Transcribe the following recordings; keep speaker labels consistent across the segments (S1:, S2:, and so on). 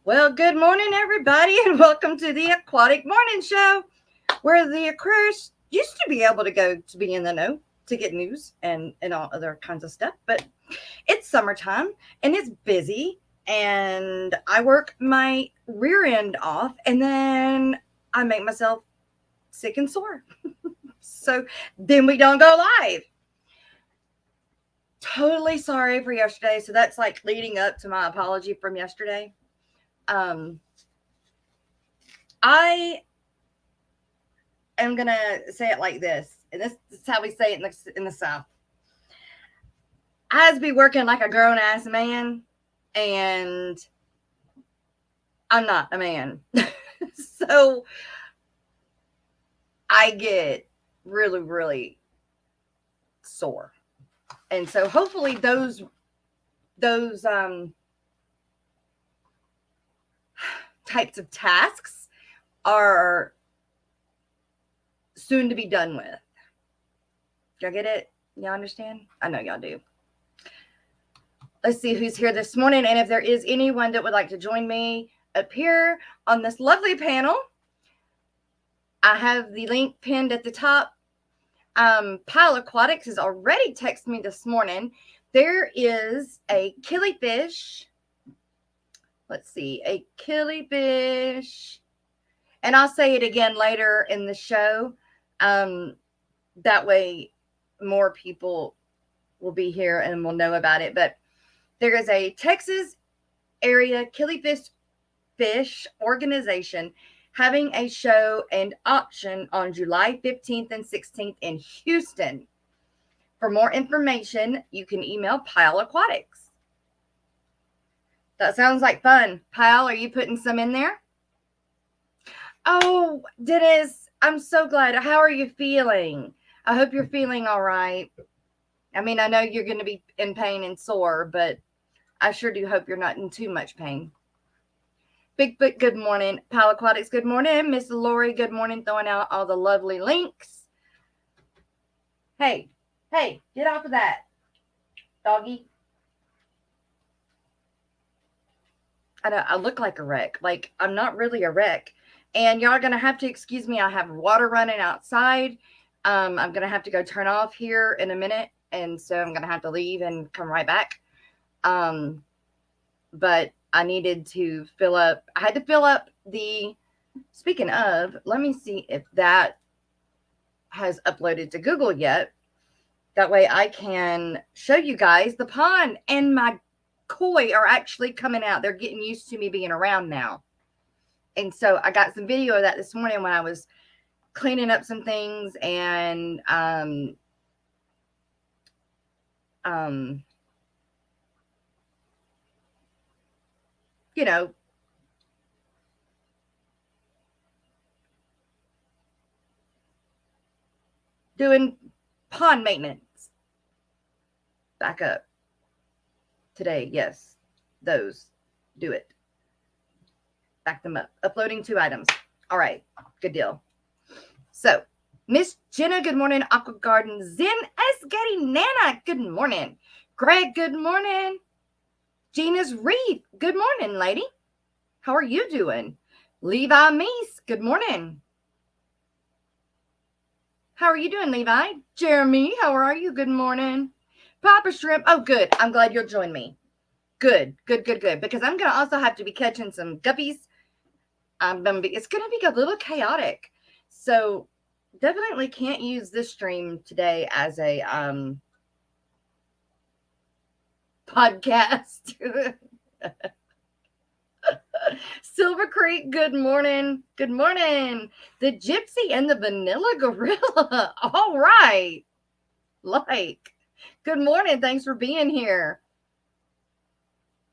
S1: Well, good morning, everybody, and welcome to the Aquatic Morning Show, where the Aquarius used to be able to go to be in the know to get news and all other kinds of stuff. But it's summertime and it's busy, and I work my rear end off, and then I make myself sick and sore. So then we don't go live. Totally sorry for yesterday. So that's like leading up to my apology from yesterday. Um, I am gonna say it like this, and this is how we say it in the South. I has be working like a grown ass man, and I'm not a man, so I get really sore, and so hopefully those types of tasks are soon to be done with. Y'all get it? Y'all understand? I know y'all do. Let's see who's here this morning. And if there is anyone that would like to join me up here on this lovely panel, I have the link pinned at the top. Pile Aquatics has already texted me this morning. There is a killifish. Let's see, a killifish. And I'll say it again later in the show. That way more people will be here and will know about it. But there is a Texas area killifish organization having a show and auction on July 15th and 16th in Houston. For more information, you can email Pile Aquatics. That sounds like fun. Pile, are you putting some in there? Oh, Dennis, I'm so glad. How are you feeling? I hope you're feeling all right. I mean, I know you're going to be in pain and sore, but I sure do hope you're not in too much pain. Big Book, good morning. Pal Aquatics, good morning. Miss Lori, good morning. Throwing out all the lovely links. Hey, get off of that, doggy. I know I look like a wreck. Like, I'm not really a wreck. And y'all are going to have to excuse me. I have water running outside. I'm going to have to go turn off here in a minute. And so I'm going to have to leave and come right back. But I needed to fill up. I had to fill up the, speaking of, let me see if that has uploaded to Google yet. That way I can show you guys the pond, and my koi are actually coming out. They're getting used to me being around now. And so I got some video of that this morning when I was cleaning up some things and you know, doing pond maintenance. Back up. Today, yes. Those. Do it. Back them up. Uploading 2 items. All right. Good deal. So, Miss Jenna, good morning. Aqua Garden Zen S. Getty Nana, good morning. Greg, good morning. Gina's Reef, good morning, lady. How are you doing? Levi Meese, good morning. How are you doing, Levi? Jeremy, how are you? Good morning. Papa Shrimp, oh, good. I'm glad you'll join me. Good. Because I'm going to also have to be catching some guppies. It's going to be a little chaotic. So definitely can't use this stream today as a podcast. Silver Creek, good morning. Good morning. The Gypsy and the Vanilla Gorilla. All right. Good morning. Thanks for being here.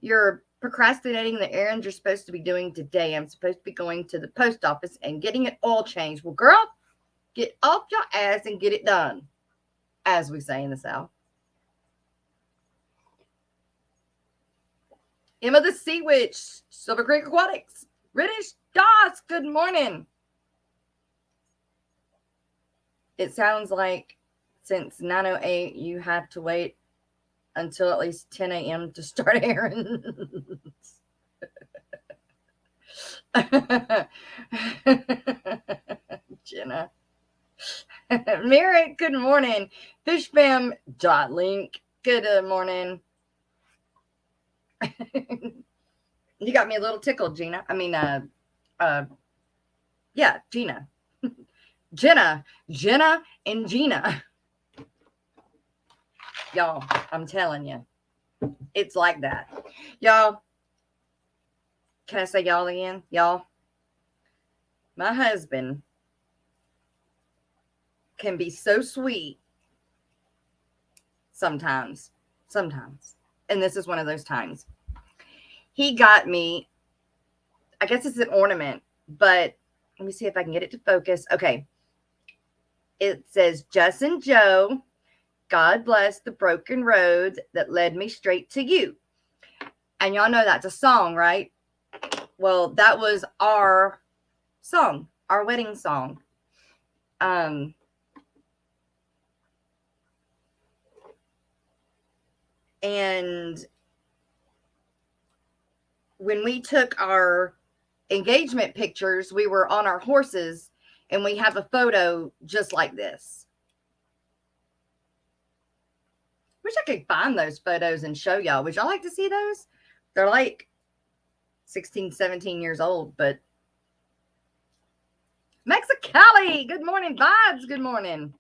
S1: You're procrastinating the errands you're supposed to be doing today. I'm supposed to be going to the post office and getting an oil change. Well, girl, get off your ass and get it done, as we say in the South. Emma the Sea Witch, Silver Creek Aquatics, British Doss, good morning. It sounds like since 9:08, you have to wait until at least 10 a.m. to start errands. Jenna. Merritt, good morning. Fishfam.link, good morning. You got me a little tickled, Gina. Yeah, Gina. Jenna and Gina. Y'all, I'm telling you, it's like that. Y'all, can I say y'all again? Y'all, my husband can be so sweet sometimes. And this is one of those times. He got me, I guess it's an ornament, but let me see if I can get it to focus. Okay. It says, Jess and Joe, God bless the broken roads that led me straight to you. And y'all know that's a song, right? Well, that was our song, our wedding song. And when we took our engagement pictures, we were on our horses, and we have a photo just like this. Wish I could find those photos and show y'all. Would y'all like to see those? They're like 16, 17 years old, but Mexicali, good morning. Vibes, good morning.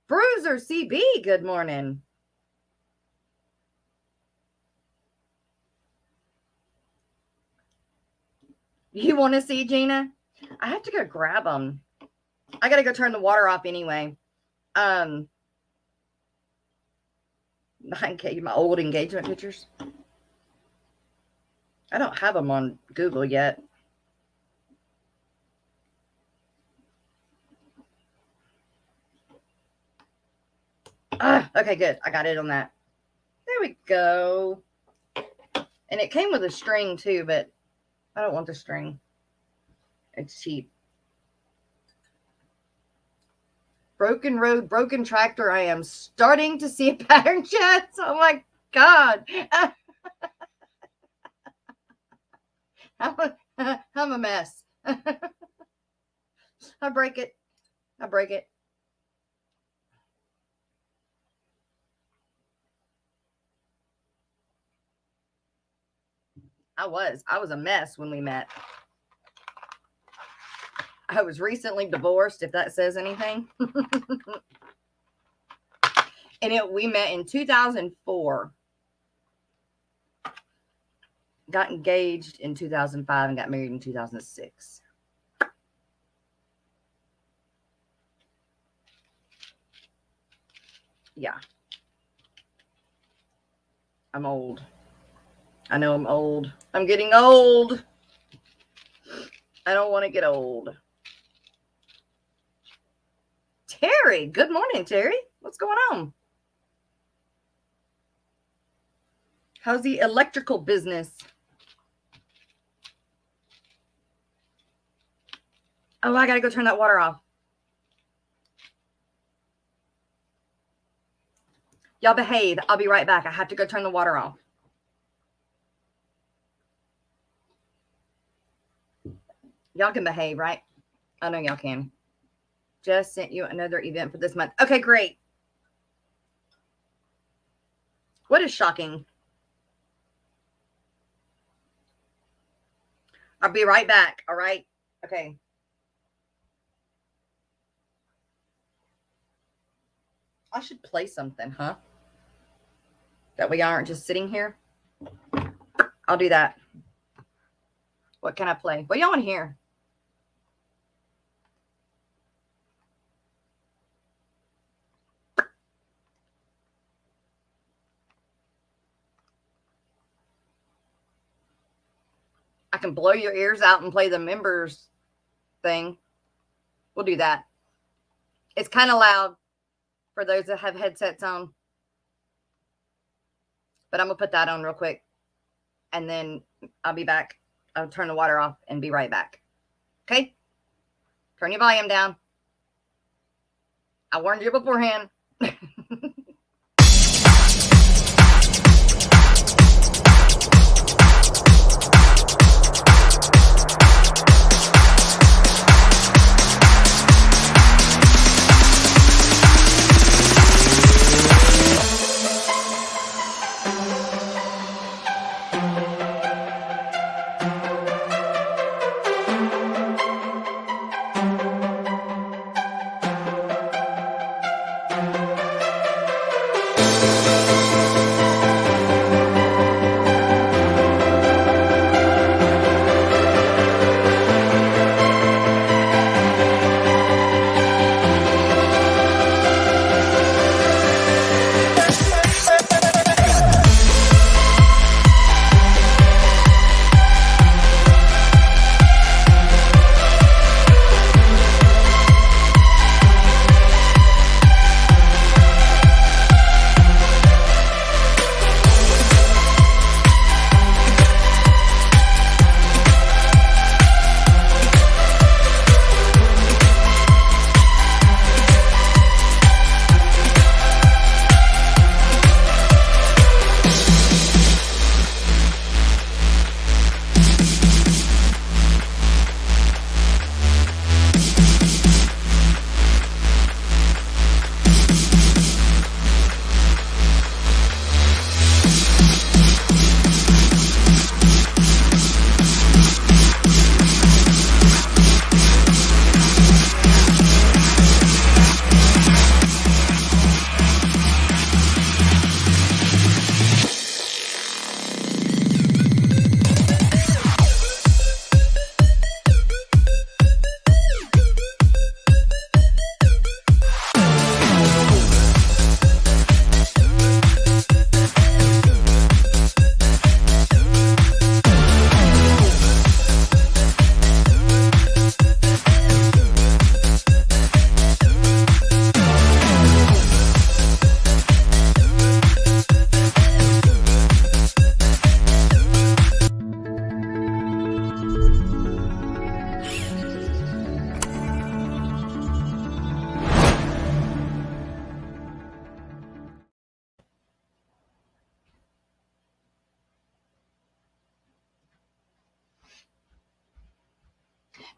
S1: Bruiser CB, good morning. You want to see, Gina? I have to go grab them. I got to go turn the water off anyway. My old engagement pictures. I don't have them on Google yet. Okay, good. I got it on that. There we go. And it came with a string too, but I don't want the string. It's cheap. Broken road, broken tractor. I am starting to see a pattern, Jess. Oh my God. I'm a mess. I break it. I was a mess when we met. I was recently divorced, if that says anything. And we met in 2004. Got engaged in 2005 and got married in 2006. Yeah. I'm old. I know I'm old. I'm getting old. I don't want to get old. Terry, good morning, Terry. What's going on? How's the electrical business? Oh, I got to go turn that water off. Y'all behave. I'll be right back. I have to go turn the water off. Y'all can behave, right? I know y'all can. Just sent you another event for this month. Okay, great. What is shocking? I'll be right back. All right. Okay. I should play something, huh? That we aren't just sitting here. I'll do that. What can I play? What y'all want to hear? I can blow your ears out and play the members thing. We'll do that. It's kind of loud for those that have headsets on. But I'm going to put that on real quick. And then I'll be back. I'll turn the water off and be right back. Okay? Turn your volume down. I warned you beforehand.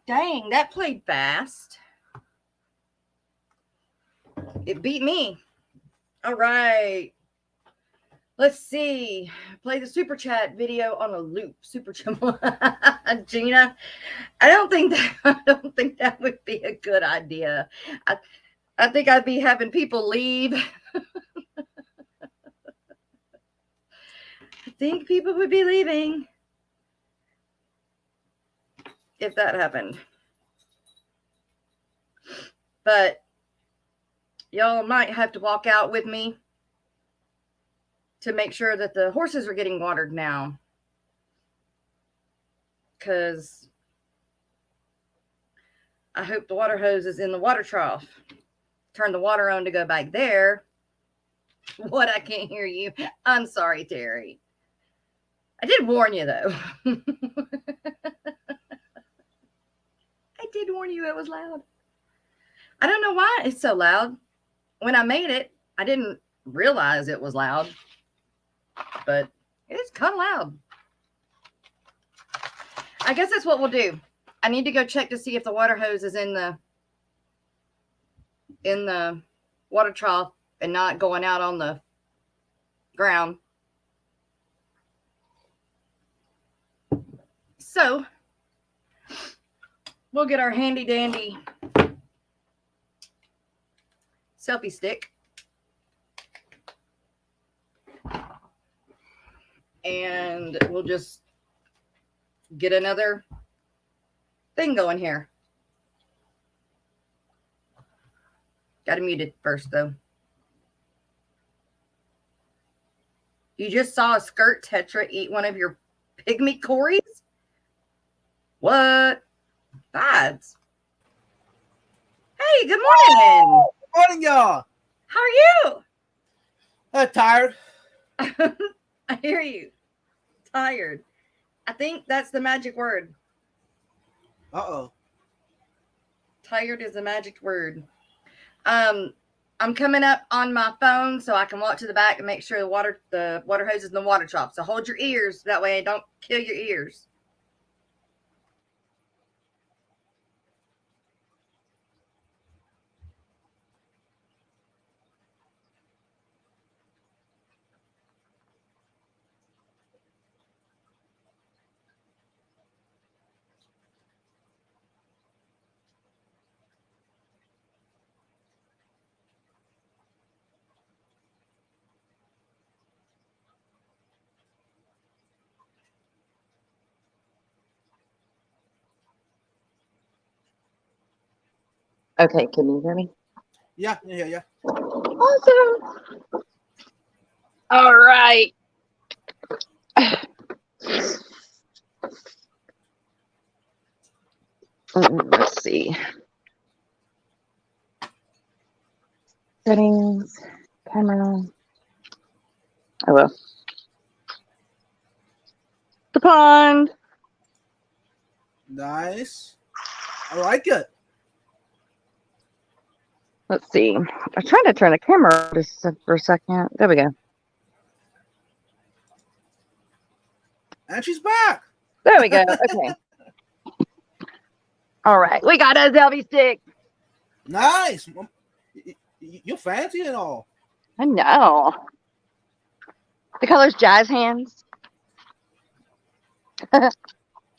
S1: Dang, that played fast. It beat me. All right. Let's see. Play the super chat video on a loop. Super chat. Gina, I don't think that would be a good idea. I think I'd be having people leave. I think people would be leaving if that happened. But y'all might have to walk out with me to make sure that the horses are getting watered now. Because I hope the water hose is in the water trough. Turn the water on to go back there. What? I can't hear you. I'm sorry, Terry. I did warn you, though. I did warn you it was loud. I don't know why it's so loud. When I made it, I didn't realize it was loud. But it's kind of loud. I guess that's what we'll do. I need to go check to see if the water hose is in the water trough and not going out on the ground. So we'll get our handy dandy selfie stick and we'll just get another thing going here. Got to mute it first, though. You just saw a skirt tetra eat one of your pygmy cories? What? Vibes. Hey, good morning.
S2: Good morning, y'all.
S1: How are you?
S2: Tired.
S1: I hear you. Tired. I think that's the magic word.
S2: Uh-oh.
S1: Tired is the magic word. I'm coming up on my phone so I can walk to the back and make sure the water hose is in the water trough. So hold your ears. That way I don't kill your ears. Okay, can you hear me?
S2: Yeah.
S1: Awesome. All right. Let's see. Settings, camera. Oh, well. The pond.
S2: Nice. I like it.
S1: Let's see. I'm trying to turn the camera just for a second. There we go.
S2: And she's back.
S1: There we go. Okay. All right. We got a selfie stick.
S2: Nice. You're fancy and all.
S1: I know. The color's jazz hands.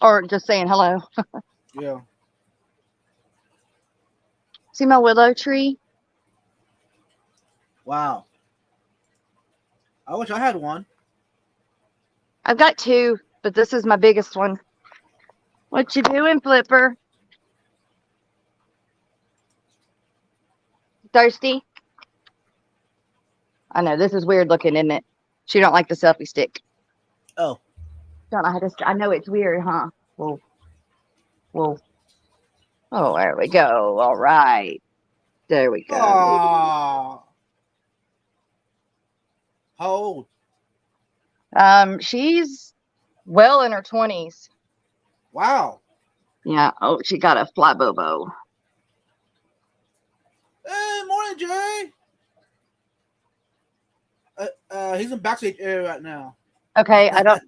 S1: Or just saying hello.
S2: Yeah.
S1: See my willow tree?
S2: Wow. I wish I had one.
S1: I've got two, but this is my biggest one. What you doing, Flipper? Thirsty? I know, this is weird looking, isn't it? She don't like the selfie stick.
S2: Oh.
S1: Don't know how to. I know it's weird, huh? Whoa. Oh, there we go. All right. There we go.
S2: Aww. How old?
S1: She's well in her 20s.
S2: Wow.
S1: Yeah. Oh, she got a fly bobo.
S2: Hey, morning, Jay. He's in backstage area right now.
S1: Okay, I don't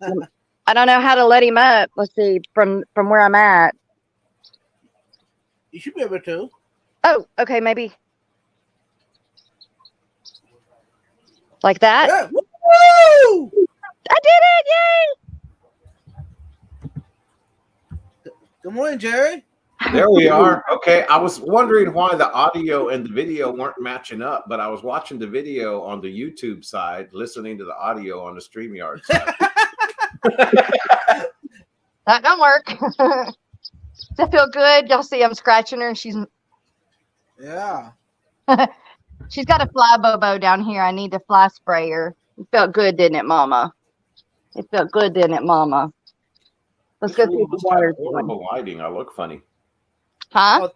S1: know how to let him up. Let's see from where I'm at.
S2: You should be able to.
S1: Oh, okay, maybe. Like that?
S2: Yeah. Woo!
S1: I did it! Yay!
S2: Good morning, Jerry.
S3: There we are. Okay, I was wondering why the audio and the video weren't matching up, but I was watching the video on the YouTube side, listening to the audio on the StreamYard side.
S1: That don't work. Does that feel good? Y'all see I'm scratching her and she's
S2: Yeah.
S1: she's got a fly bobo down here. I need to fly spray her. It felt good, didn't it, Mama? It felt good, didn't it, Mama? Let's go see if the water's going.
S3: Horrible lighting. I look funny.
S1: Huh?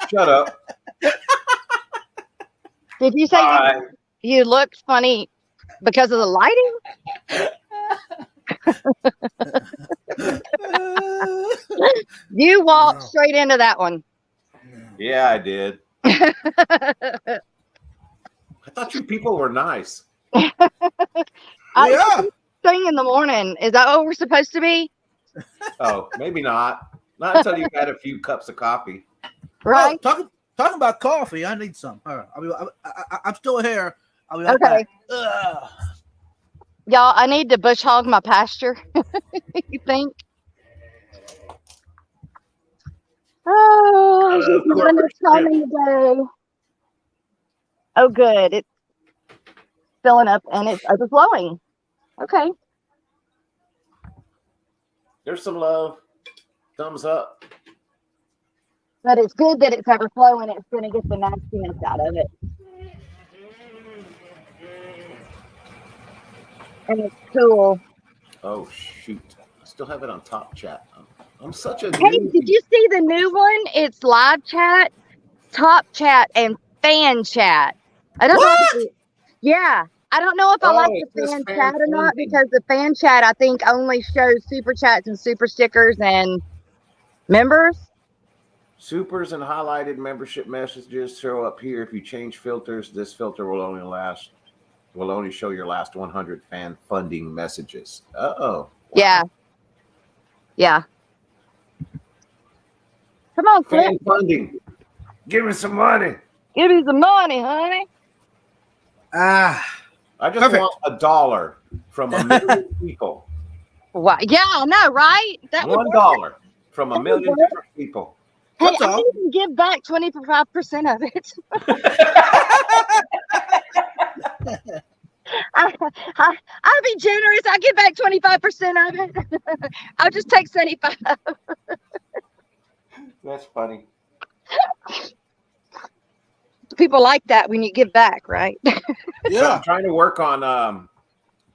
S3: Shut up.
S1: Did you say you looked funny because of the lighting? You walked straight into that one.
S3: Yeah, I did. I thought you people were nice.
S2: Yeah.
S1: Thing in the morning. Is that what we're supposed to be?
S3: Oh, maybe not. Not until you've had a few cups of coffee.
S1: Right?
S2: Oh, talking about coffee, I need some. All right. I'm still here. I'll be right
S1: Okay.
S2: back.
S1: Y'all, I need to bush hog my pasture. You think? Oh, she's not enough time in the day. Oh, good. It's filling up and it's overflowing. Okay.
S3: There's some love. Thumbs up.
S1: But it's good that it's overflowing. It's going to get the nastiness out of it. And it's cool.
S3: Oh, shoot. I still have it on top chat. I'm such a
S1: Hey,
S3: newbie.
S1: did you see the new one? It's live chat, top chat, and fan chat. I don't know. Yeah. I don't know if I like the fan chat or not, because the fan chat, I think, only shows super chats and super stickers and members.
S3: Supers and highlighted membership messages show up here. If you change filters, this filter will only show your last 100 fan funding messages. Uh-oh. Wow.
S1: Yeah. Yeah. Come on, Cliff.
S3: Fan funding. Give me some money.
S1: Give me some money, honey.
S3: I just want $1 from 1 million people.
S1: Wow. Yeah, I know, right? That
S3: $1 from 1 million different people.
S1: Hey, I can give back 25% of it. I'll be generous. I'll give back 25% of it. I'll just take 75.
S3: That's funny.
S1: People like that when you give back, right?
S3: Yeah. So I'm trying to work on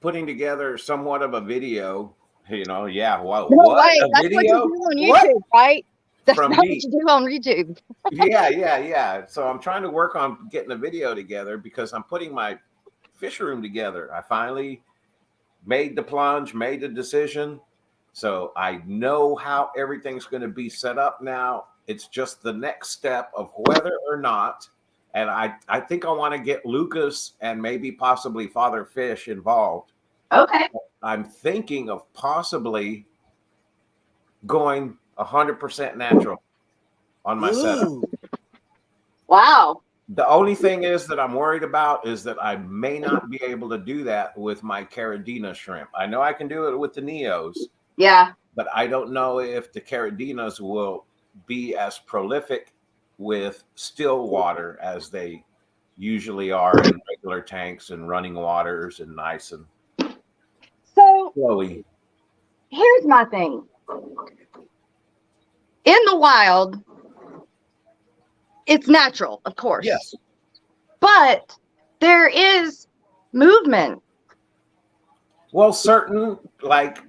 S3: putting together somewhat of a video. You know, what?
S1: That's
S3: video?
S1: what you do on YouTube, right? That's
S3: From
S1: not
S3: me.
S1: what you do on YouTube.
S3: Yeah. So I'm trying to work on getting a video together because I'm putting my fish room together. I finally made the plunge, made the decision. So I know how everything's going to be set up now. It's just the next step of whether or not. And I think I want to get Lucas and maybe possibly Father Fish involved.
S1: Okay.
S3: I'm thinking of possibly going 100% natural on my setup.
S1: Wow.
S3: The only thing is that I'm worried about is that I may not be able to do that with my Caridina shrimp. I know I can do it with the Neos.
S1: Yeah.
S3: But I don't know if the Caridinas will be as prolific with still water as they usually are in regular tanks and running waters and nice and flowy.
S1: Here's my thing. In the wild, it's natural, of course.
S3: Yes.
S1: But there is movement.
S3: Well, certain, like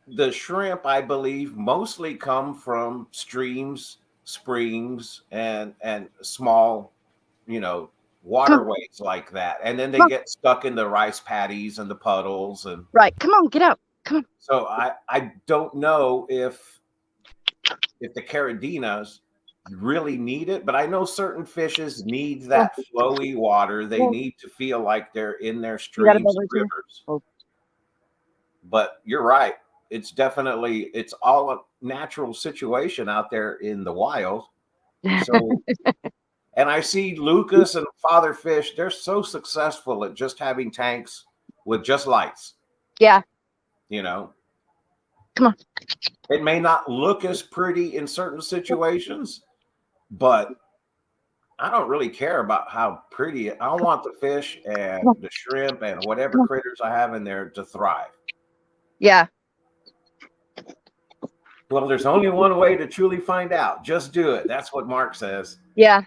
S3: the shrimp, I believe, mostly come from streams, springs, and small, waterways like that. And then they get stuck in the rice paddies and the puddles. And
S1: right. Come on, get out. Come on.
S3: So I don't know if the Caridinas really need it, but I know certain fishes need that flowy water. They need to feel like they're in their streams and rivers. But you're right. it's definitely, it's all a natural situation out there in the wild. So, and I see Lucas and Father Fish, they're so successful at just having tanks with just lights.
S4: Yeah.
S3: You know,
S4: Come on.
S3: it may not look as pretty in certain situations, but I don't really care about how pretty it. I want the fish and the shrimp and whatever critters I have in there to thrive.
S4: Yeah.
S3: Well, there's only one way to truly find out. Just do it. That's what Mark says.
S4: Yeah.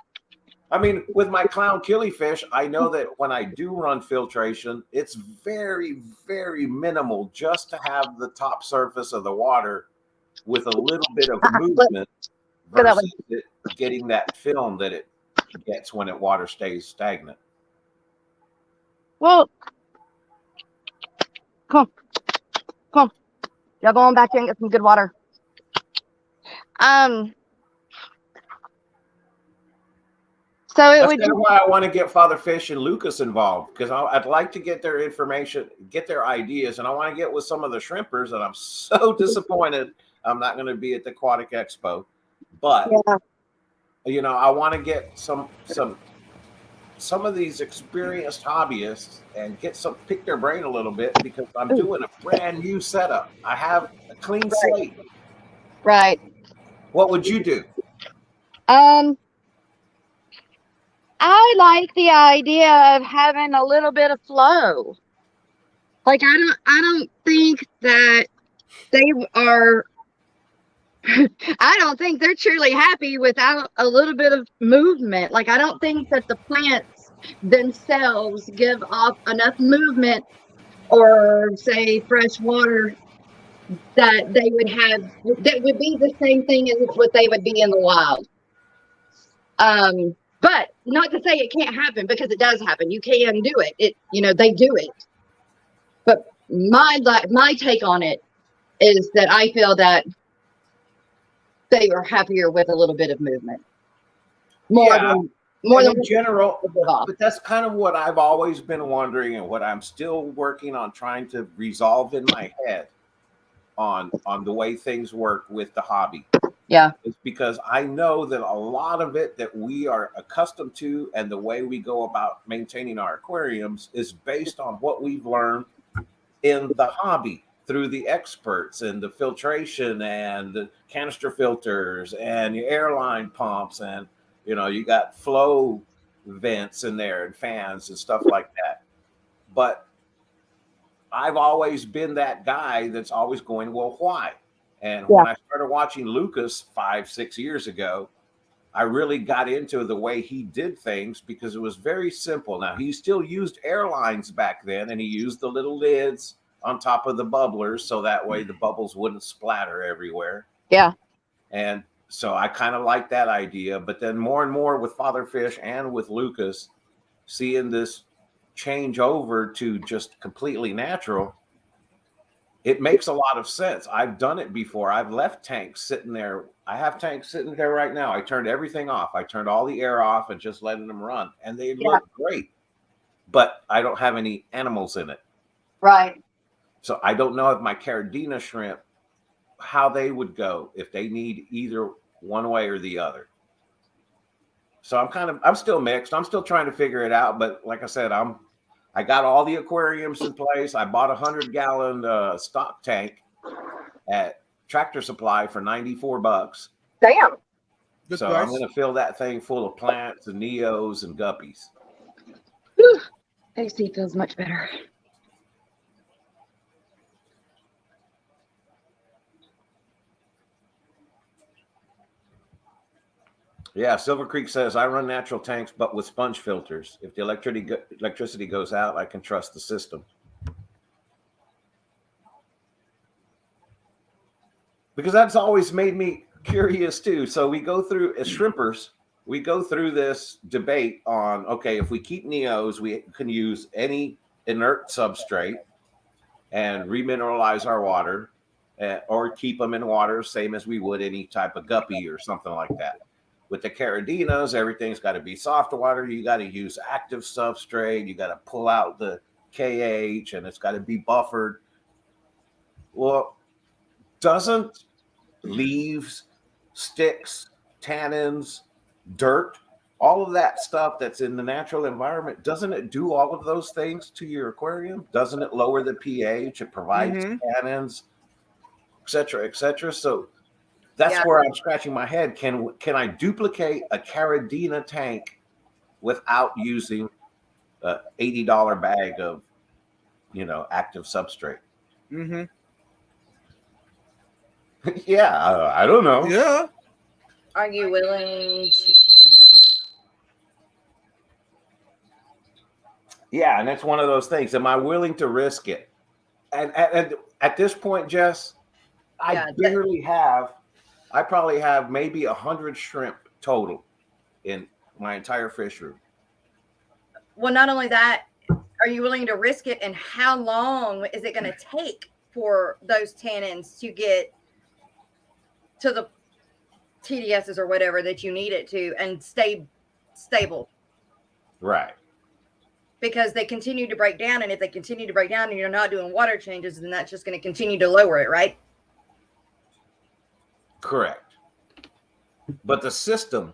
S3: I mean, with my clown killifish, I know that when I do run filtration, it's very, very minimal just to have the top surface of the water with a little bit of movement versus it getting that film that it gets when it water stays stagnant.
S4: Well, come on. Come on. Y'all go on back here and get some good water. So
S3: That's kind of why I want to get Father Fish and Lucas involved, because I'd like to get their information, get their ideas, and I want to get with some of the shrimpers. And I'm so disappointed I'm not going to be at the Aquatic Expo, but you know, I want to get some of these experienced hobbyists and pick their brain a little bit, because I'm doing a brand new setup. I have a clean slate.
S4: Right.
S3: What would you do?
S4: I like the idea of having a little bit of flow. Like I don't think that they are I don't think they're truly happy without a little bit of movement. Like I don't think that the plants themselves give off enough movement or say fresh water that they would have, that would be the same thing as what they would be in the wild. But not to say it can't happen, because it does happen. You can do it. They do it. But my take on it is that I feel that they are happier with a little bit of movement. More than
S3: general. But that's kind of what I've always been wondering, and what I'm still working on trying to resolve in my head on the way things work with the hobby.
S4: Yeah.
S3: It's because I know that a lot of it that we are accustomed to and the way we go about maintaining our aquariums is based on what we've learned in the hobby through the experts and the filtration and the canister filters and your airline pumps, and you got flow vents in there and fans and stuff like that. But I've always been that guy that's always going, well, why? And when I started watching Lucas 5-6 years ago, I really got into the way he did things, because it was very simple. Now, he still used airlines back then, and he used the little lids on top of the bubblers, so that way the bubbles wouldn't splatter everywhere.
S4: Yeah.
S3: And so I kind of like that idea. But then more and more with Father Fish and with Lucas, seeing this change over to just completely natural, it makes a lot of sense. I've done it before. I've left tanks sitting there. I have tanks sitting there right now. I turned everything off. I turned all the air off and just letting them run, and they look great. But I don't have any animals in it.
S4: Right.
S3: So I don't know if my Caridina shrimp, how they would go, if they need either one way or the other. So I'm still mixed. I'm still trying to figure it out. But like I said, I got all the aquariums in place. I bought a 100-gallon stock tank at Tractor Supply for $94.
S4: Damn.
S2: Good
S3: So
S2: price.
S3: I'm going to fill that thing full of plants and neos and guppies.
S4: Whew. AC feels much better.
S3: Yeah, Silver Creek says, I run natural tanks, but with sponge filters. If the electricity goes out, I can trust the system. Because that's always made me curious too. So we go through, as shrimpers, we go through this debate on, okay, if we keep neos, we can use any inert substrate and remineralize our water, or keep them in water, same as we would any type of guppy or something like that. With the Caridinas, everything's got to be soft water. You got to use active substrate. You got to pull out the KH, and it's got to be buffered. Well, doesn't leaves, sticks, tannins, dirt, all of that stuff that's in the natural environment, doesn't it do all of those things to your aquarium? Doesn't it lower the pH? It provides tannins, et cetera, et cetera. So that's where I'm scratching my head. Can I duplicate a Caridina tank without using a $80 bag of, active substrate? Yeah, I don't know.
S2: Yeah.
S1: Are you willing to?
S3: Yeah, and that's one of those things. Am I willing to risk it? And at this point, Jess, I probably have maybe 100 shrimp total in my entire fish room.
S1: Well, not only that, are you willing to risk it? And how long is it going to take for those tannins to get to the TDSs or whatever that you need it to and stay stable?
S3: Right.
S1: Because they continue to break down. And if they continue to break down and you're not doing water changes, then that's just going to continue to lower it, right?
S3: Correct. But the system,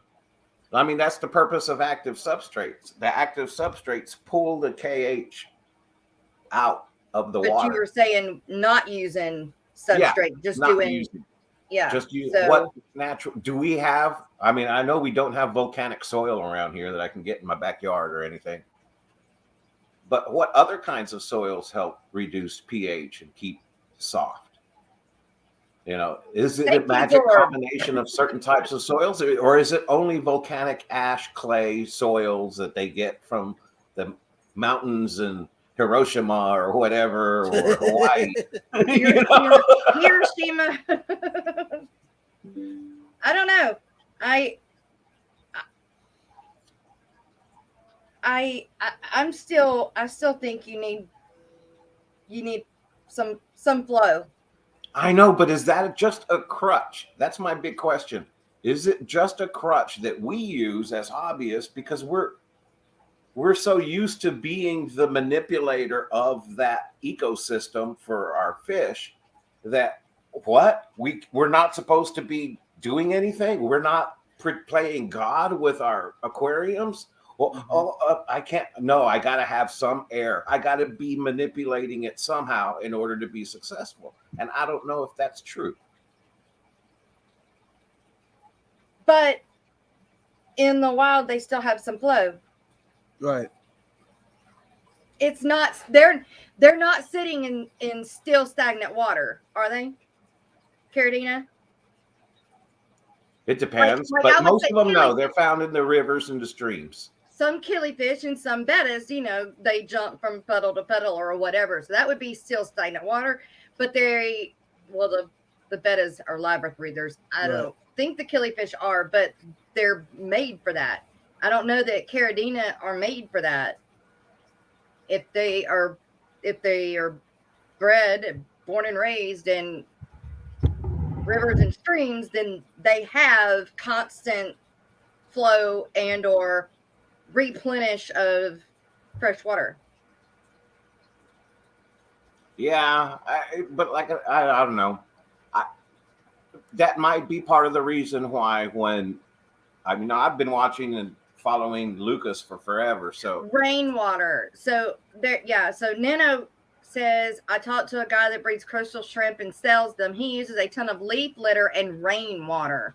S3: I mean, that's the purpose of active substrates. The active substrates pull the KH out of the water.
S1: But you were saying not using substrate, just doing.
S3: Just use what natural do we have? I mean, I know we don't have volcanic soil around here that I can get in my backyard or anything. But what other kinds of soils help reduce pH and keep soft? Is it a magic combination of certain types of soils, or is it only volcanic ash clay soils that they get from the mountains in Hiroshima or whatever, or Hawaii?
S1: Hiroshima. I don't know. I still think you need some flow.
S3: I know, but is that just a crutch? That's my big question. Is it just a crutch that we use as hobbyists because we're so used to being the manipulator of that ecosystem for our fish that we're not supposed to be doing anything? We're not playing God with our aquariums? Well, I can't. No, I got to have some air. I got to be manipulating it somehow in order to be successful. And I don't know if that's true.
S1: But in the wild, they still have some flow.
S2: Right.
S1: It's not. They're not sitting in still stagnant water, are they, Caridina?
S3: It depends, but most of them, no. They're found in the rivers and the streams.
S1: Some killifish and some bettas, they jump from puddle to puddle or whatever. So that would be still stagnant water. But the bettas are labyrinth breathers. I don't think the killifish are, but they're made for that. I don't know that Caridina are made for that. If they are bred, born and raised in rivers and streams, then they have constant flow and or replenish of fresh water.
S3: Yeah, but I don't know. That might be part of the reason why I've been watching and following Lucas for forever. So
S1: rainwater. So Nano says, I talked to a guy that breeds coastal shrimp and sells them. He uses a ton of leaf litter and rainwater,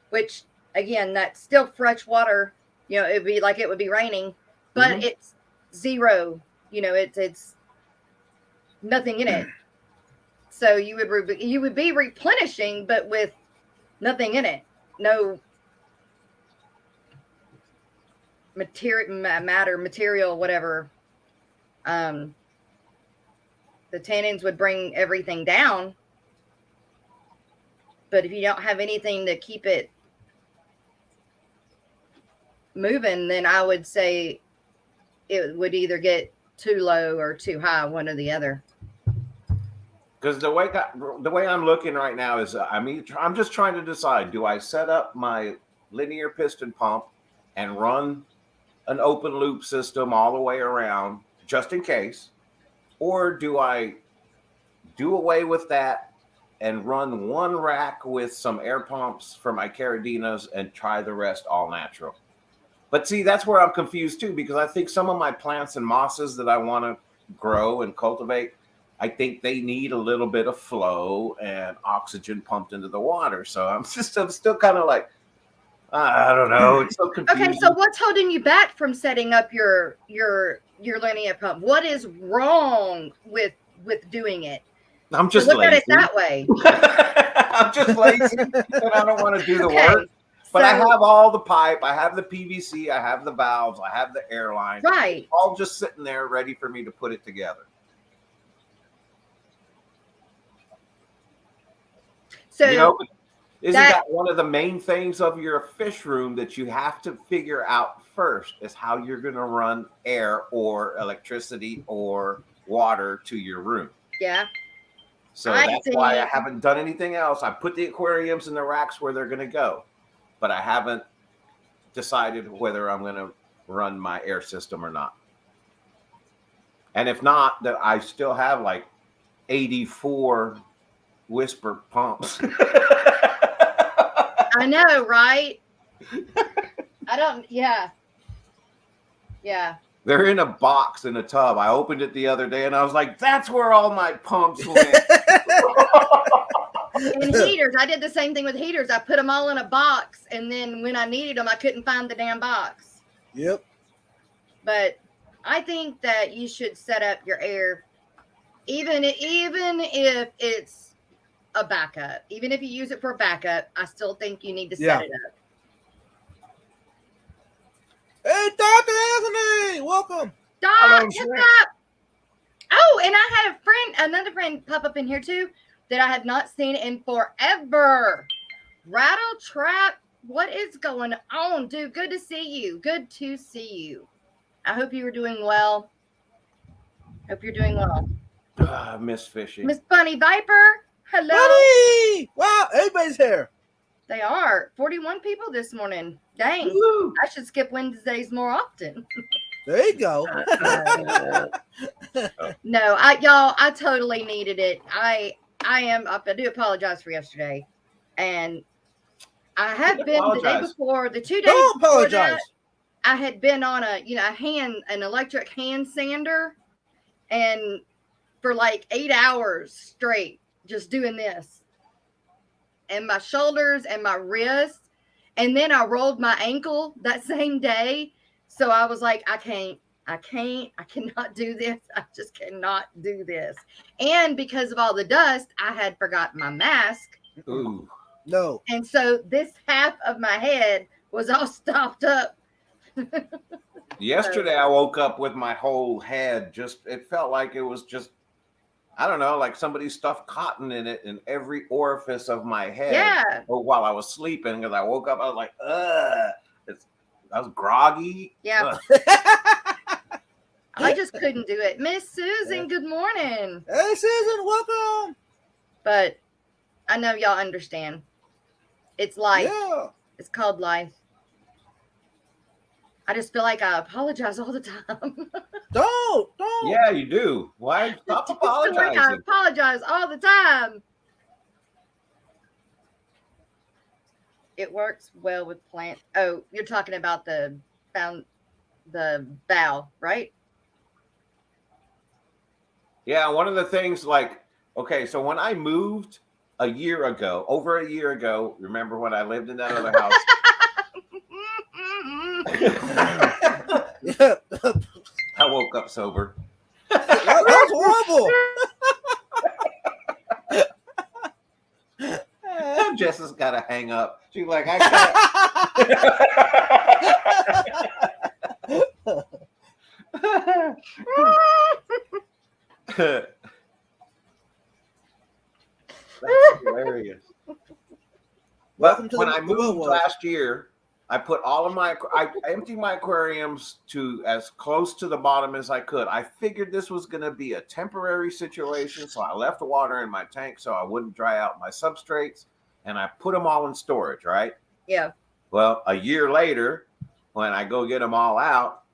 S1: which again, that's still fresh water. It'd be like it would be raining, but it's zero. It's nothing in it. So you would be replenishing, but with nothing in it. No material, whatever. The tannins would bring everything down, but if you don't have anything to keep it moving, then I would say it would either get too low or too high, one or the other.
S3: Because the way I'm looking right now is, I'm just trying to decide: do I set up my linear piston pump and run an open loop system all the way around just in case, or do I do away with that and run one rack with some air pumps for my Caradinas and try the rest all natural. But see, that's where I'm confused too, because I think some of my plants and mosses that I want to grow and cultivate, I think they need a little bit of flow and oxygen pumped into the water. So I'm still kind of like, I don't know. It's so confusing.
S1: Okay, so what's holding you back from setting up your linear pump? What is wrong with doing it?
S3: I'm just
S1: look
S3: lazy.
S1: at it that way.
S3: I'm just lazy and I don't want to do the work. But I have all the pipe, I have the PVC, I have the valves, I have the airline.
S1: Right.
S3: All just sitting there ready for me to put it together.
S1: So
S3: isn't that one of the main things of your fish room that you have to figure out first is how you're going to run air or electricity or water to your room?
S1: Yeah.
S3: So that's why I haven't done anything else. I put the aquariums in the racks where they're going to go, but I haven't decided whether I'm going to run my air system or not. And if not, that I still have like 84 whisper pumps.
S1: I know, right? Yeah.
S3: They're in a box in a tub. I opened it the other day and I was like, that's where all my pumps went.
S1: And heaters. I did the same thing with heaters. I put them all in a box, and then when I needed them, I couldn't find the damn box.
S2: Yep.
S1: But I think that you should set up your air, even if it's a backup. Even if you use it for a backup, I still think you need to set it up.
S2: Hey, Dr. Anthony, welcome.
S1: Doc, what's up? Oh, and I had another friend pop up in here too that I have not seen in forever. Rattle Trap, what is going on, dude? Good to see you. Good to see you. I hope you were doing well. Hope you're doing well.
S3: Miss Fishy.
S1: Miss Bunny Viper, hello.
S2: Bunny! Wow, everybody's here.
S1: They are 41 people this morning. Dang,
S3: Woo.
S1: I should skip Wednesdays more often.
S2: There you go.
S1: No, I totally needed it. I do apologize for yesterday, and I have been the day before, the 2 days.
S2: Don't apologize.
S1: That, I had been on an electric hand sander, and for like 8 hours straight, just doing this, and my shoulders and my wrists, and then I rolled my ankle that same day. So I was like, I cannot do this. I just cannot do this. And because of all the dust, I had forgotten my mask.
S3: Ooh.
S2: No.
S1: And so this half of my head was all stopped up.
S3: Yesterday, I woke up with my whole head it felt like it was just, I don't know, like somebody stuffed cotton in it in every orifice of my head.
S1: Yeah.
S3: While I was sleeping, because I woke up, I was like, ugh. I was groggy.
S1: Yeah. I just couldn't do it. Miss Susan, good morning.
S2: Hey, Susan, welcome.
S1: But I know y'all understand. It's life.
S2: Yeah.
S1: It's called life. I just feel like I apologize all the time.
S2: Don't.
S3: Yeah, you do. Why? Stop apologizing.
S1: I apologize all the time. It works well with plants. Oh, you're talking about the bow, right?
S3: Yeah, one of the things okay, so when I moved over a year ago, remember when I lived in that other house? I woke up sober.
S2: That was horrible.
S3: Jess has got to hang up. She's like, I can't. That's hilarious. But when I moved last year, I put I emptied my aquariums to as close to the bottom as I could. I figured this was going to be a temporary situation, so I left the water in my tank so I wouldn't dry out my substrates, and I put them all in storage, right?
S1: Yeah.
S3: Well, a year later, when I go get them all out,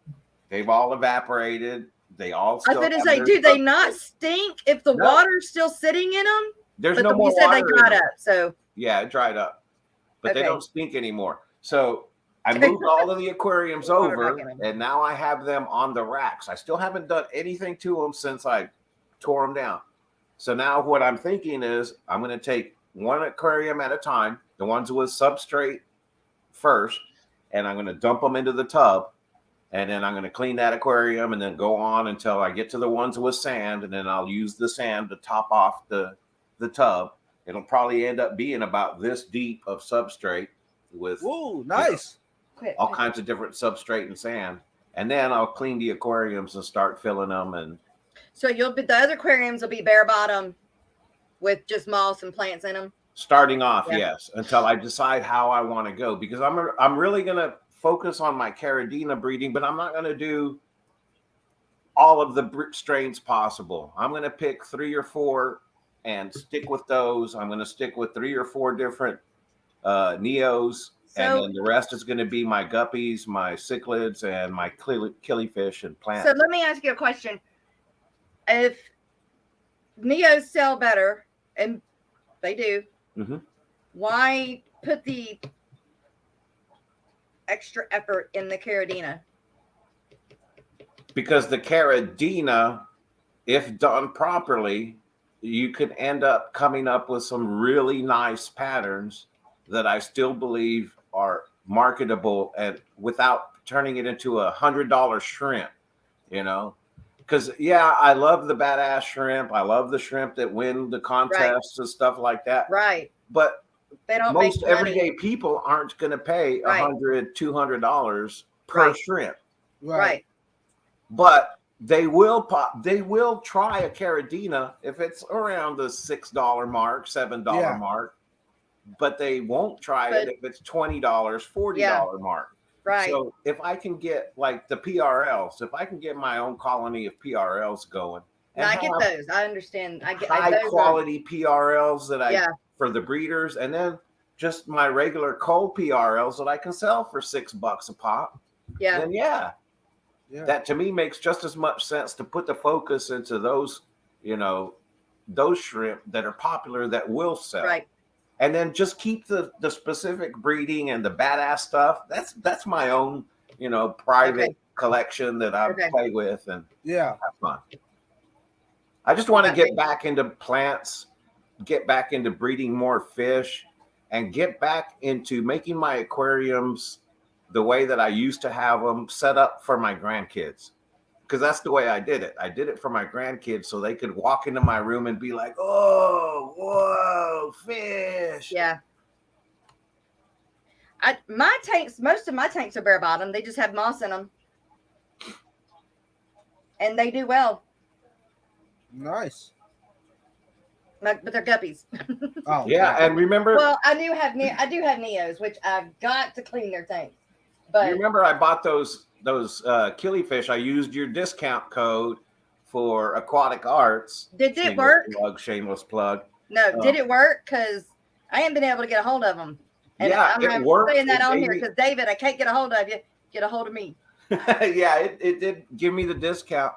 S3: they've all evaporated. They all still.
S1: I was going to say, do they not stink if the water's still sitting in them?
S3: There's
S1: But
S3: no more
S1: you said
S3: water.
S1: they dried up, so
S3: Yeah, it dried up, but they
S1: Okay.
S3: don't stink anymore. So I moved all of the aquariums
S1: Water back
S3: over,
S1: in 'em.
S3: and now I have them on the racks. I still haven't done anything to them since I tore them down. So now what I'm thinking is I'm going to take one aquarium at a time, the ones with substrate first, and I'm going to dump them into the tub. And then I'm going to clean that aquarium and then go on until I get to the ones with sand. And then I'll use the sand to top off the tub. It'll probably end up being about this deep of substrate with
S2: Ooh, nice.
S3: all kinds of different substrate and sand. And then I'll clean the aquariums and start filling them. And
S1: so the other aquariums will be bare bottom with just moss and plants in them.
S3: starting off,
S1: Yeah.
S3: yes, until I decide how I want to go, because I'm really going to focus on my Caridina breeding, but I'm not going to do all of the strains possible. I'm going to pick 3 or 4 and stick with those. I'm going to stick with 3 or 4 different neos, and then the rest is going to be my guppies, my cichlids, and my killifish and plants.
S1: So let me ask you a question. If neos sell better, and they do, why put the extra effort in the Caridina?
S3: Because the Caridina, if done properly, you could end up coming up with some really nice patterns that I still believe are marketable and without turning it into $100 shrimp, you know? Because, yeah, I love the badass shrimp. I love the shrimp that win the contests and stuff like that.
S1: Right.
S3: But
S1: they don't
S3: most
S1: make
S3: everyday people aren't going to pay $100, $200 per shrimp.
S1: Right.
S3: But they will try a Caridina if it's around the $6 mark, $7 mark. But they won't try it if it's $20, $40 mark.
S1: Right.
S3: So if I can get like the PRLs, if I can get my own colony of PRLs going, and
S1: I get those. I understand. I get
S3: high quality PRLs that for the breeders, and then just my regular cold PRLs that I can sell for $6 a pop.
S1: Yeah.
S3: Then that to me makes just as much sense to put the focus into those, those shrimp that are popular that will sell.
S1: Right.
S3: And then just keep the specific breeding and the badass stuff. That's my own, private collection that I play with and have fun. I just want to get back into plants, get back into breeding more fish, and get back into making my aquariums the way that I used to have them set up for my grandkids. Because that's the way I did it. I did it for my grandkids so they could walk into my room and be like, oh, whoa, fish.
S1: Yeah. My tanks, most of my tanks are bare bottom. They just have moss in them. And they do well.
S2: Nice.
S1: But they're guppies.
S3: Oh, yeah. And remember.
S1: Well, I do have neos, which I've got to clean their tanks. But
S3: you remember I bought those killifish. I used your discount code for Aquatic Arts.
S1: Did it work?
S3: Shameless plug.
S1: No, did it work? Because I haven't been able to get a hold of them. And
S3: it worked.
S1: I'm saying that on here because David, I can't get a hold of you. Get a hold of me.
S3: Yeah, it did give me the discount,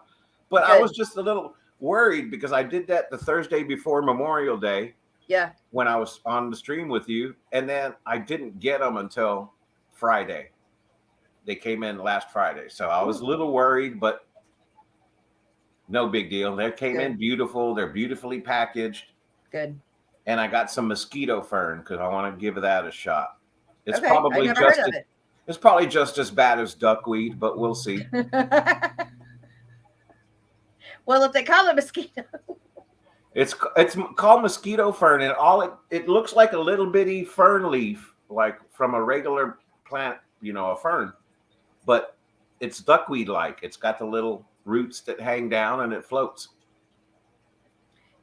S3: but I was just a little worried because I did that the Thursday before Memorial Day.
S1: Yeah.
S3: When I was on the stream with you, and then I didn't get them until Friday. They came in last Friday. So I was a little worried, but no big deal. They came in beautiful. They're beautifully packaged.
S1: Good.
S3: And I got some mosquito fern because I want to give that a shot. It's it's probably just as bad as duckweed, but we'll see.
S1: Well, if they call it mosquito.
S3: It's called mosquito fern, and it looks like a little bitty fern leaf, like from a regular plant, a fern. But it's duckweed-like. It's got the little roots that hang down and it floats.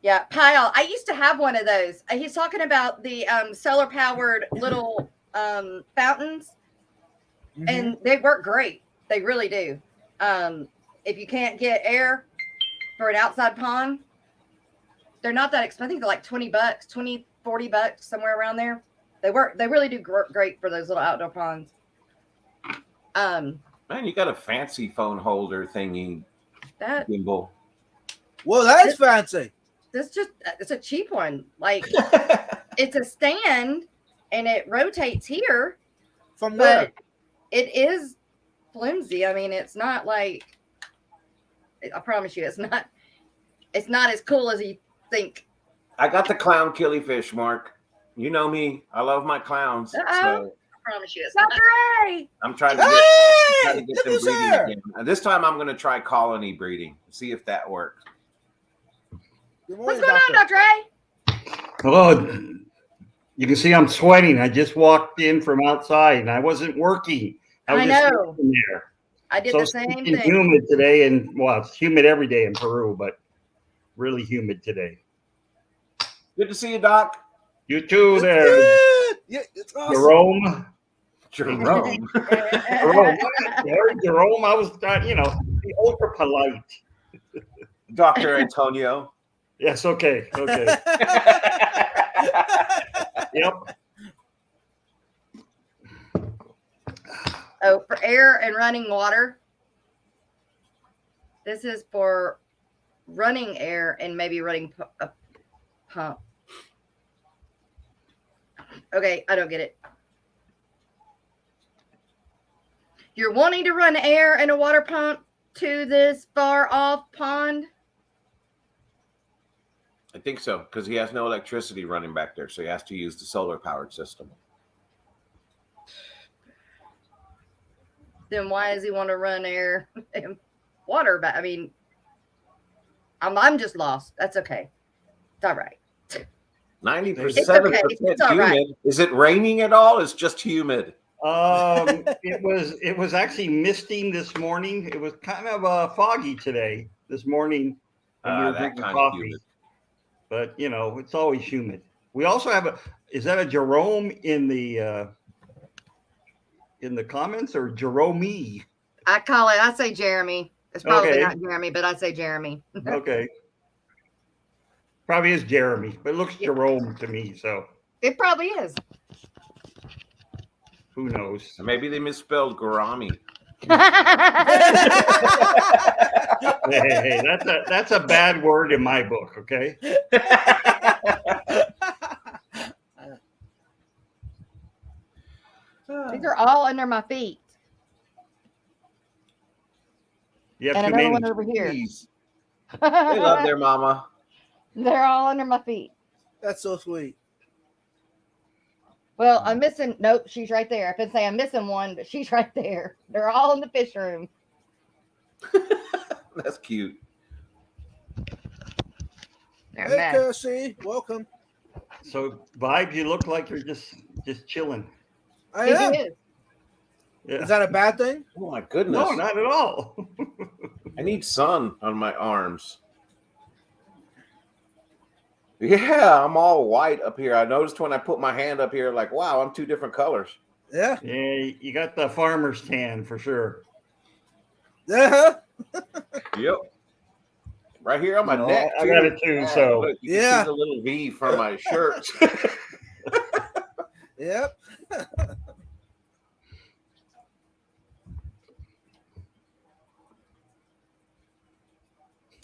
S1: Yeah, Pyle. I used to have one of those. He's talking about the solar-powered little fountains, and they work great. They really do. If you can't get air for an outside pond, they're not that expensive. I think they're like $20, $40, somewhere around there. They work. They really do great for those little outdoor ponds. Man,
S3: you got a fancy phone holder thingy gimbal.
S2: Well, that's fancy.
S1: it's a cheap one. Like it's a stand and it rotates here,
S2: From
S1: but
S2: where?
S1: it is flimsy. I mean, it's not like, I promise you, it's not as cool as you think.
S3: I got the clown killifish, Mark. You know me. I love my clowns. So
S1: I promise you, it's not. Ray!
S3: I'm trying to
S2: Hey!
S3: get
S2: Look
S3: them
S2: who's
S3: breeding
S2: here!
S3: again. And this time I'm going to try colony breeding. See if that works.
S2: Good
S1: What's
S2: morning,
S1: going on, Dr. A?
S5: Oh, you can see I'm sweating. I just walked in from outside and I wasn't working.
S1: I
S5: was just
S1: know.
S5: sitting there.
S1: I did
S5: So
S1: the same
S5: stinking
S1: thing.
S5: humid today, and well, it's humid every day in Peru, but really humid today.
S3: Good to see you, Doc.
S5: You too,
S2: It's
S5: there,
S2: good. Yeah, it's awesome.
S5: Jerome.
S3: Jerome.
S5: Jerome, Gary, Jerome. I was trying, be ultra polite.
S3: Dr. Antonio.
S5: Yes, okay. Yep.
S1: Oh, for air and running water. This is for running air and maybe running a pump. Okay, I don't get it. You're wanting to run air and a water pump to this far off pond?
S3: I think so, because he has no electricity running back there, so he has to use the solar powered system.
S1: Then why does he want to run air and water back? I mean, I'm just lost. That's okay. It's all right.
S3: 97%
S1: It's all
S3: humid.
S1: right.
S3: Is it raining at all? It's just humid.
S5: It was actually misting this morning. It was kind of foggy today, this morning when we were
S3: That
S5: drinking
S3: kind of
S5: coffee.
S3: humid.
S5: But it's always humid. We also have is that a Jerome in the comments or Jerome?
S1: I say Jeremy. It's probably
S5: Okay.
S1: not Jeremy, but I say Jeremy.
S5: Okay. Probably is Jeremy, but it looks Jerome to me, so
S1: It probably is.
S5: who knows?
S3: Maybe they misspelled Gourami.
S5: Hey, that's a bad word in my book, okay?
S1: These are all under my feet.
S5: You have
S1: And
S5: too
S1: another
S5: many.
S1: one over here.
S3: Jeez. They love their mama.
S1: They're all under my feet.
S2: That's so sweet.
S1: Well, I'm missing. Nope, she's right there. I could say I'm missing one, but she's right there. They're all in the fish room.
S3: That's cute.
S1: They're
S2: Hey,
S1: mad.
S2: Kirsty, welcome.
S5: So Vibes, you look like you're just chilling.
S2: I am.
S1: It is.
S5: Yeah.
S2: Is that a bad thing?
S3: Oh my goodness.
S5: No, not at all.
S3: I need sun on my arms. Yeah, I'm all white up here. I noticed when I put my hand up here, like, wow, I'm two different colors.
S2: Yeah.
S5: Yeah, you got the farmer's tan for sure.
S2: Yeah.
S3: Yep. Right here on my
S5: No,
S3: neck.
S5: I got it too, so-
S3: look, you can
S2: Yeah.
S3: see the little V from my shirt.
S2: Yep.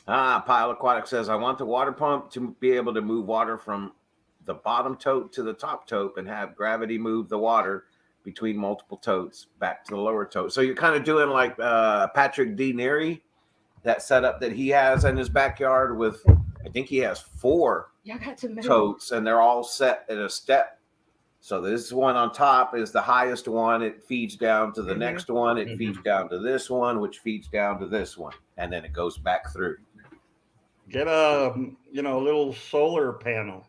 S3: Pile Aquatic says, I want the water pump to be able to move water from the bottom tote to the top tote and have gravity move the water between multiple totes back to the lower tote. So you're kind of doing like Patrick D. Neary, that setup that he has in his backyard with, I think he has 4
S1: Y'all got to move.
S3: totes and they're all set in a step. So this one on top is the highest one. It feeds down to the next one. It feeds down to this one, which feeds down to this one. And then it goes back through.
S5: Get a little solar panel.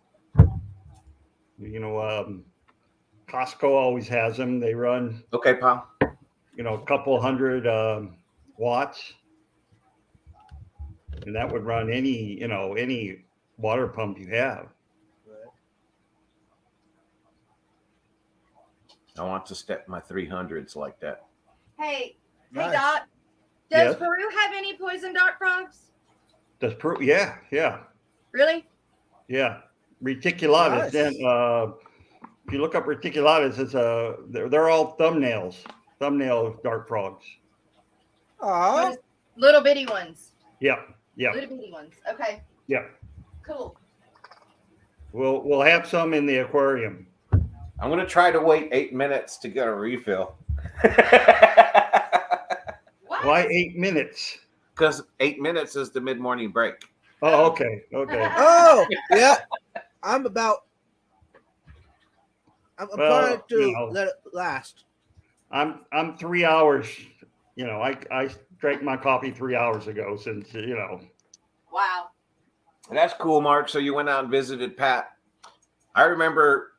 S5: Costco always has them. They run
S3: Okay, pal.
S5: a couple hundred watts, and that would run any water pump you have.
S3: I want to step my 300s like that.
S1: Hey,
S2: Nice.
S1: Dot. Does
S5: Yes?
S1: Peru have any poison dart frogs?
S5: Does Peru? Yeah.
S1: Really?
S5: Reticulatus.
S2: Nice.
S5: Then if you look up reticulatus, they're all thumbnail dart frogs.
S2: Aw.
S1: Little bitty ones.
S5: Yeah.
S1: Little bitty ones. Okay.
S5: Yeah.
S1: Cool.
S5: We'll have some in the aquarium.
S3: I'm gonna try to wait 8 minutes to get a refill.
S1: What?
S5: Why 8 minutes?
S3: Because 8 minutes is the mid-morning break.
S5: Oh, okay. Okay.
S2: Oh, yeah. I'm
S5: Well,
S2: trying to
S5: you know.
S2: let it last.
S5: I'm 3 hours. You know, I drank my coffee 3 hours ago since, you know.
S1: Wow.
S3: That's cool, Mark. So you went out and visited Pat. I remember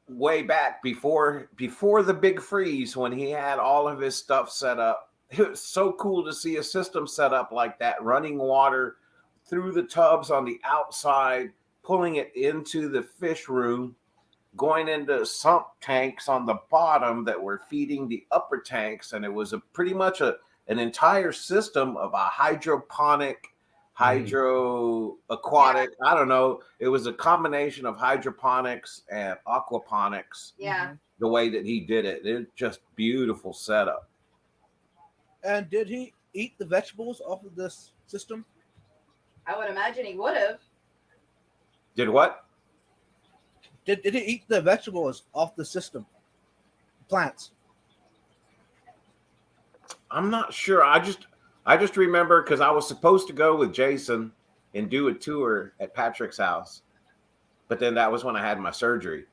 S3: way back before the big freeze when he had all of his stuff set up. It was so cool to see a system set up like that, running water through the tubs on the outside, pulling it into the fish room, going into sump tanks on the bottom that were feeding the upper tanks. And it was pretty much an entire system of a hydroponic, aquatic. I don't know. It was a combination of hydroponics and aquaponics.
S1: Yeah.
S3: The way that he did it, it's just beautiful setup.
S2: And did he eat the vegetables off of this system?
S1: I would imagine he would have.
S3: Did what?
S2: Did he eat the vegetables off the system? Plants.
S3: I'm not sure. I just remember because I was supposed to go with Jason and do a tour at Patrick's house, but then that was when I had my surgery,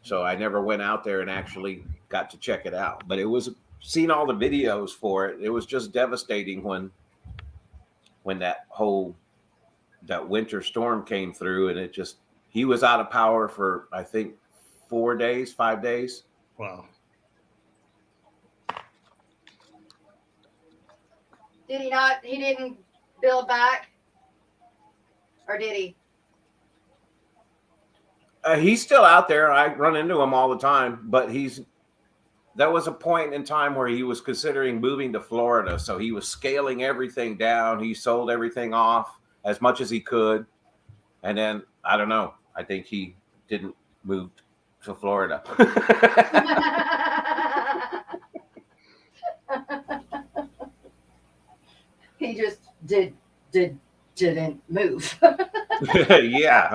S3: so I never went out there and actually got to check it out. But it was seeing all the videos for it. It was just devastating when that winter storm came through, and he was out of power for I think 5 days.
S5: Wow.
S1: Did he not? He didn't build back? Or did he?
S3: He's still out there. I run into him all the time, but there was a point in time where he was considering moving to Florida. So he was scaling everything down. He sold everything off as much as he could. And then, I don't know, I think he didn't move to Florida.
S1: He just didn't move.
S3: Yeah.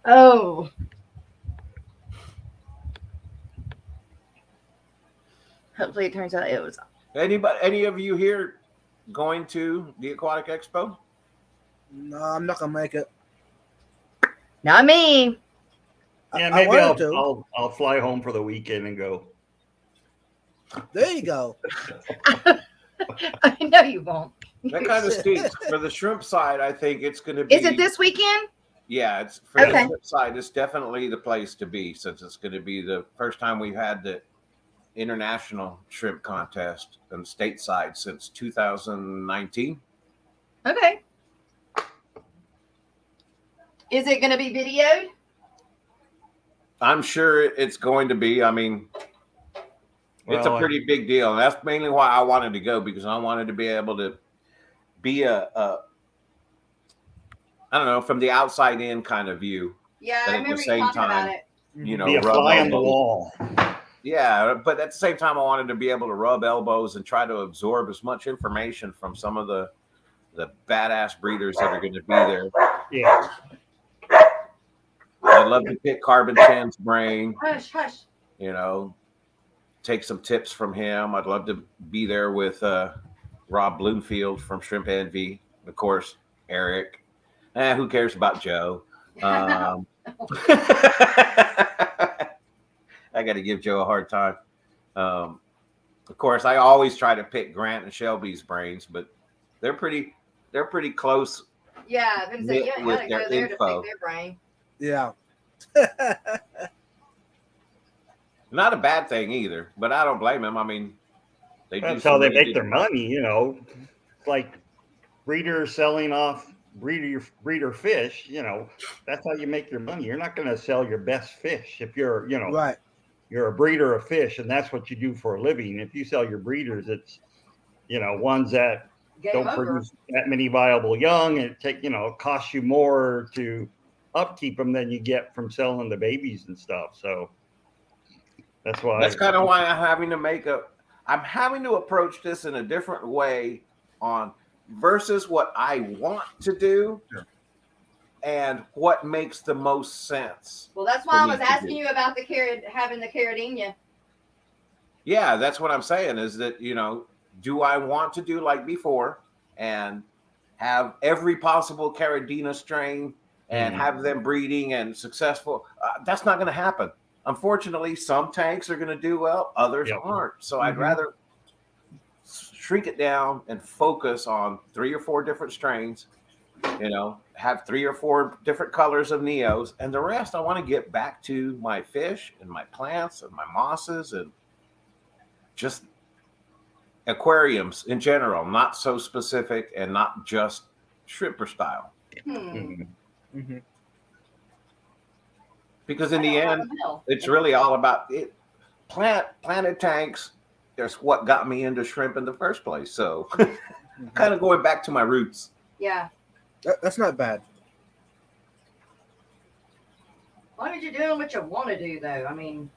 S1: Oh. Hopefully it turns out it was.
S3: Any of you here going to the Aquatic Expo?
S2: No, I'm not gonna make it.
S1: Not me.
S5: Yeah,
S2: I
S5: maybe
S2: wanted to.
S5: I'll fly home for the weekend and go.
S2: There you go.
S1: I know you won't.
S3: That kind of stinks. For the shrimp side, I think it's going to be.
S1: Is it this weekend?
S3: Yeah, it's for the shrimp side. It's definitely the place to be since it's going to be the first time we've had the international shrimp contest and stateside since 2019.
S1: Okay. Is it going to be videoed?
S3: I'm sure it's going to be. I mean, it's a pretty big deal. And that's mainly why I wanted to go, because I wanted to be able to be I don't know, from the outside in kind of view.
S1: Yeah,
S3: but
S1: I remember you talking about it.
S3: You know,
S5: Be a fly on the wall.
S3: Yeah, but at the same time, I wanted to be able to rub elbows and try to absorb as much information from some of the badass breeders that are going to be there.
S5: Yeah.
S3: I'd love to pick Carbon Chan's brain.
S1: Hush, hush.
S3: You know, take some tips from him. I'd love to be there with Rob Bloomfield from Shrimp Envy. Of course, Eric. Who cares about Joe? I got to give Joe a hard time. Of course, I always try to pick Grant and Shelby's brains, but they're pretty close.
S1: Yeah, I've been saying, you
S3: with
S1: gotta
S3: their
S1: go there to
S3: info.
S1: pick their brain.
S2: Yeah.
S3: Not a bad thing either, but I don't blame them. I mean,
S5: That's how they make their money, you know. It's like breeders selling off breeder fish, you know. That's how you make your money. You're not going to sell your best fish if you're, you know,
S2: Right.
S5: You're a breeder of fish, and that's what you do for a living. If you sell your breeders, it's, you know, ones that don't produce that many viable young, and it costs you more to upkeep them than you get from selling the babies and stuff. So that's why.
S3: That's kind of why I'm having to approach this in a different way on versus what I want to do,
S2: Sure.
S3: and what makes the most sense.
S1: Well, that's why I was asking you about the having the carradinia.
S3: Yeah, that's what I'm saying is that, do I want to do like before and have every possible carradina strain and have them breeding and successful? That's not going to happen. Unfortunately, some tanks are going to do well, others aren't. So I'd rather shrink it down and focus on 3 or 4 different strains, have 3 or 4 different colors of neos, and the rest I want to get back to my fish and my plants and my mosses and just aquariums in general, not so specific and not just shrimper style. Because in the end, it's really all about it. Planted tanks. There's what got me into shrimp in the first place. So kind of going back to my roots.
S1: Yeah.
S2: That's not bad.
S1: As long as you're doing what you want to do, though. I mean,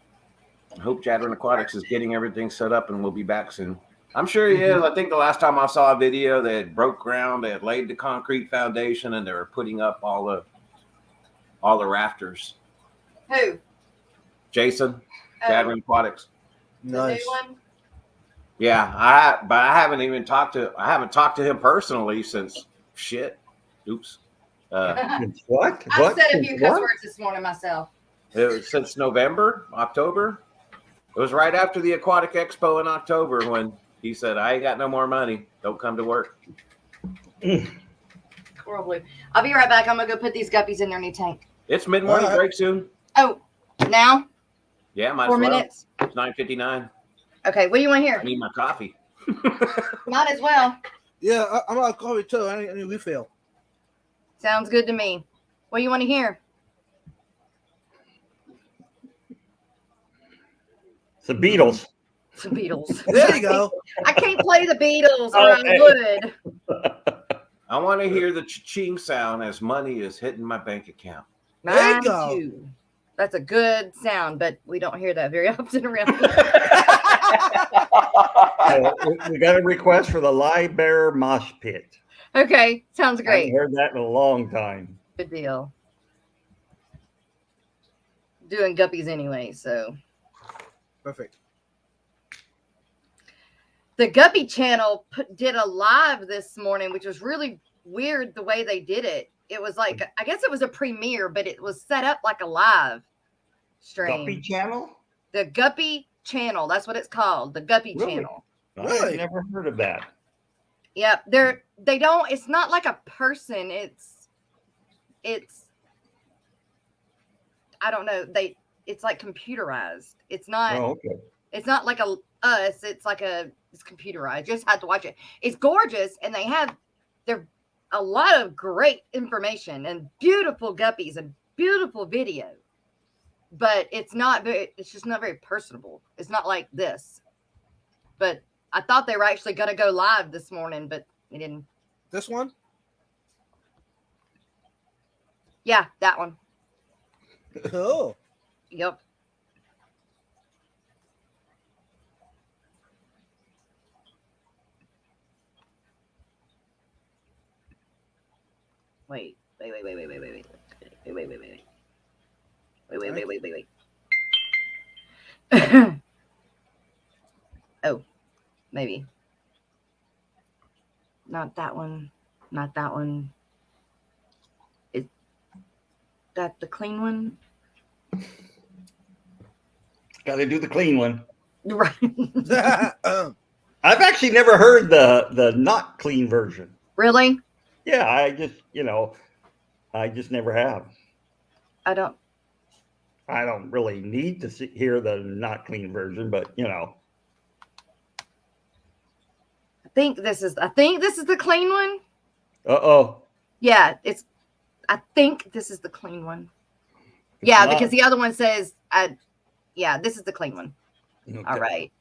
S3: I hope Jadwin Aquatics is getting everything set up and we'll be back soon. I'm sure he is. I think the last time I saw a video, they had broke ground, they had laid the concrete foundation, and they were putting up all the rafters.
S1: Who?
S3: Jason, Jadwin Aquatics.
S2: Nice.
S1: The new one?
S3: Yeah, but I haven't talked to him personally since shit. Oops.
S5: What?
S1: I've said a few cuss words this morning myself.
S3: It was since October. It was right after the Aquatic Expo in October when he said, "I ain't got no more money. Don't come to work."
S1: Horribly. I'll be right back. I'm gonna go put these guppies in their new tank.
S3: It's mid-morning break soon.
S1: Oh, now?
S3: Yeah, might
S1: 4
S3: as well.
S1: minutes.
S3: It's 9:59.
S1: Okay, what do you want to hear?
S3: I need my coffee.
S1: Might as well.
S2: Yeah, I'm out of coffee too. I need a refill.
S1: Sounds good to me. What do you want to hear?
S5: It's the Beatles.
S1: The Beatles.
S2: There you go.
S1: I can't play the Beatles or I would.
S3: I want to hear the ching sound as money is hitting my bank account.
S2: There you
S1: Mine
S2: go.
S1: too. That's a good sound, but we don't hear that very often around here.
S5: We got a request for the Live Bear Mosh Pit.
S1: Okay, sounds
S5: I
S1: great.
S5: haven't heard that in a long time.
S1: Good deal. Doing guppies anyway, so.
S2: Perfect.
S1: The Guppy channel did a live this morning, which was really weird the way they did it. It was like, I guess it was a premiere, but it was set up like a live stream.
S5: Guppy channel?
S1: The Guppy channel. That's what it's called. The Guppy
S5: Really?
S1: channel.
S2: Really?
S5: I've never heard of that.
S1: Yep. It's not like a person. It's I don't know. It's like computerized. It's not,
S5: Oh, okay.
S1: it's not like us. It's like it's computerized. You just have to watch it. It's gorgeous. And they're a lot of great information and beautiful guppies and beautiful video, but it's just not very personable. It's not like this, but I thought they were actually going to go live this morning, but they didn't.
S2: This one?
S1: Yeah, that one.
S2: Oh.
S1: Yep. Wait. Oh, maybe. Not that one. Not that one. Is that the clean one?
S5: Got to do the clean one.
S1: Right.
S5: I've actually never heard the not clean version.
S1: Really?
S5: Yeah, I just never have.
S1: I don't.
S5: I don't really need to hear the not clean version, but
S1: I think this is the clean one.
S5: Uh-oh.
S1: Yeah, I think this is the clean one. Yeah, because the other one says, yeah, this is the clean one.
S5: Okay.
S1: All right.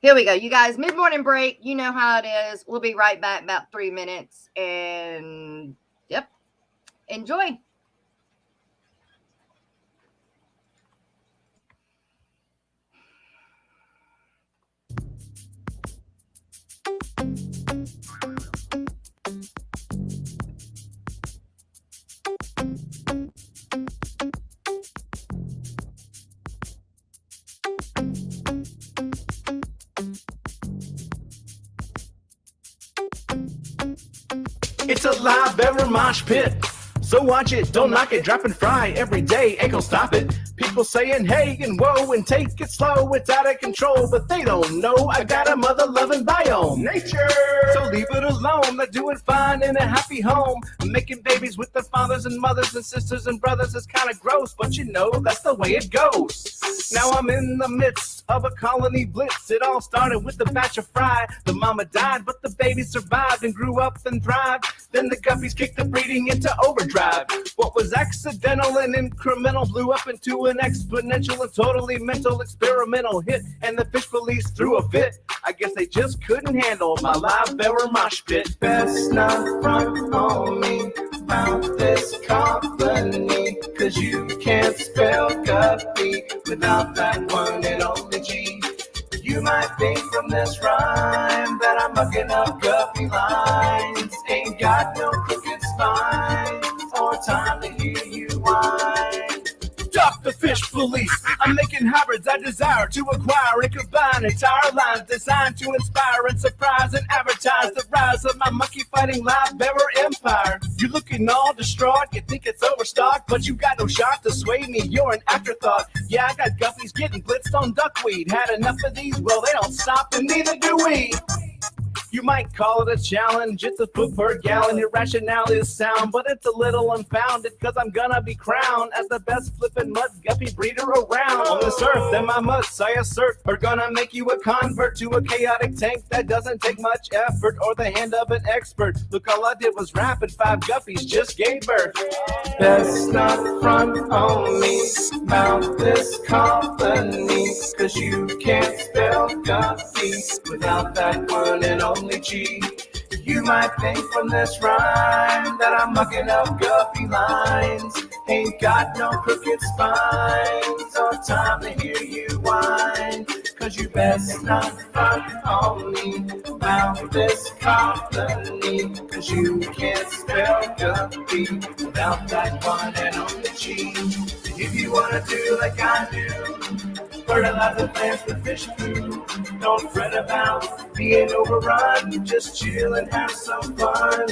S1: Here we go. You guys, mid-morning break. You know how it is. We'll be right back about 3 minutes. And, yep, enjoy.
S6: live ever mosh pit. So watch it, don't knock it, drop and fry every day, ain't gonna stop it. People saying hey and whoa and take it slow, it's out of control, but they don't know I got a mother-loving biome. Nature! So leave it alone, they're doing fine in a happy home. Making babies with their fathers and mothers and sisters and brothers is kind of gross, but you know that's the way it goes. Now I'm in the midst of a colony blitz. It all started with the batch of fry. The mama died, but the baby survived and grew up and thrived. Then the guppies kicked the breeding into overdrive. What was accidental and incremental blew up into an exponential and totally mental experimental hit. And the fish police threw a fit. I guess they just couldn't handle my live bearer mosh pit. Best not front on me about this colony, 'cause you can't spell guppy without that one and only G. You might think from this rhyme that I'm mucking up guppy lines. Ain't got no crooked spines or time to hear you whine. Stop the fish police. I'm making hybrids I desire to acquire and combine entire lines designed to inspire and surprise and advertise the rise of my monkey fighting live bearer empire. You're looking all distraught, you think it's overstocked, but you got no shot to sway me, you're an afterthought. Yeah, I got guppies getting blitzed on duckweed. Had enough of these, well they don't stop and neither do we. You might call it a challenge, it's a foot per gallon. Your rationale is sound, but it's a little unfounded, 'cause I'm gonna be crowned as the best flippin' mud guppy breeder around. On this earth, then my mutts, I assert, are gonna make you a convert to a chaotic tank that doesn't take much effort or the hand of an expert. Look, all I did was rap and 5 guppies just gave birth. Best not front on me about this colony, 'cause you can't spell guppy without that one and only G. You might think from this rhyme that I'm mucking up guppy lines. Ain't got no crooked spines or time to hear you whine. 'Cause you best not front on me about this colony, 'cause you can't spell guppy without that one and only G. If you wanna do like I do, fertilize the plants with fish food. Don't fret about being overrun. Just chill and have some fun.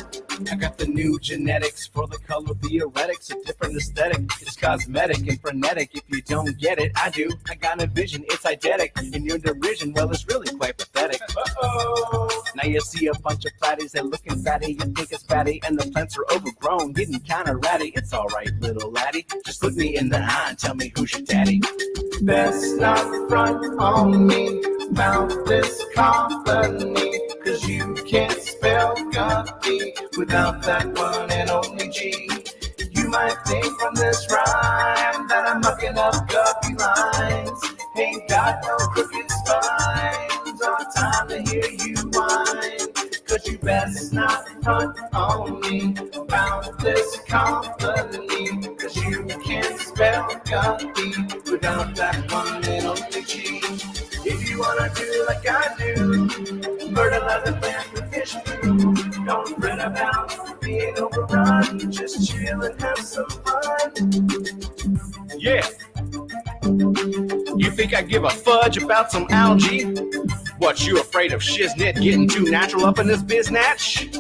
S6: I got the new genetics for the color theoretics. A different aesthetic. It's cosmetic and frenetic. If you don't get it, I do. I got a vision. It's eidetic. In your derision, well, it's really quite pathetic. Uh-oh. Now you see a bunch of platties. They're looking fatty. You think it's fatty. And the plants are overgrown. Getting kind of ratty. It's all right, little laddie. Just look me in the eye and tell me who's your daddy. Best not front on me about this colony, 'cause you can't spell guppy without that one and only G. You might think from this rhyme that I'm mucking up guppy lines. Ain't got no crooked spines or time to hear you whine. 'Cause you best not front on me about this colony, 'cause you can't spell guppy without that one and only G. If you wanna do like I do, fertilize the plant with fish food. Don't fret about being overrun. Just chill and have some fun. Yeah. You think I give a fudge about some algae? What, you afraid of shiznit getting too natural up in this biznatch?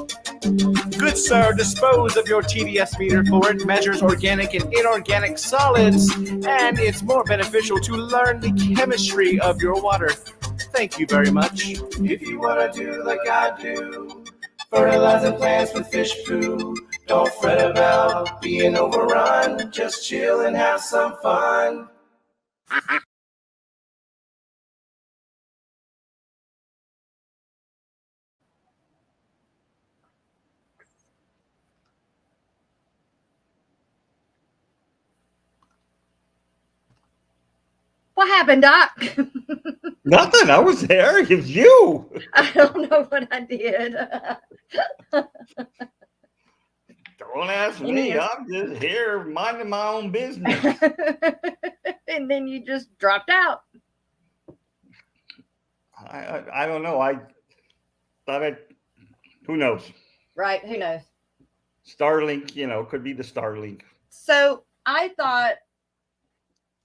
S6: Good sir, dispose of your TDS meter, for it measures organic and inorganic solids, and it's more beneficial to learn the chemistry of your water. Thank you very much. If you want to do like I do, fertilizing plants with fish food. Don't fret about being overrun. Just chill and have some fun.
S1: What happened, Doc?
S5: Nothing. I was there. It was you.
S1: I don't know what I did.
S5: Don't ask me. I'm just here minding my own business.
S1: And then you just dropped out.
S5: I don't know. I thought who knows?
S1: Right. Who knows?
S5: Starlink, could be the Starlink.
S1: So I thought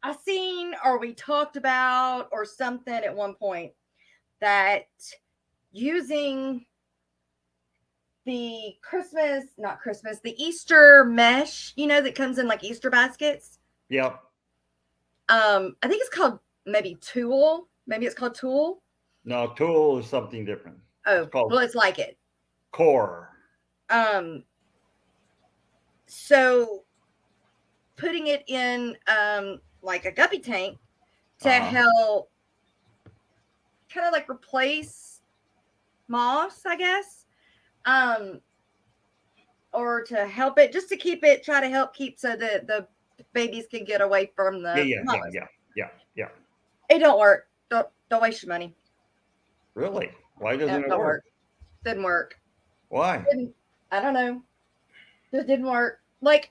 S1: I seen or we talked about or something at one point that using the the Easter mesh, that comes in like Easter baskets.
S5: Yep.
S1: I think it's called maybe tulle. Maybe it's called tulle.
S5: No, tulle is something different.
S1: Oh, well, it's like it.
S5: Core.
S1: So putting it in like a guppy tank to help kind of like replace moss, I guess. Or to help it, just to try to help keep so that the babies can get away from the moss.
S5: Yeah.
S1: It don't work. Don't waste your money.
S5: Really? Why doesn't it work?
S1: Didn't work.
S5: Why?
S1: I don't know. It didn't work. Like,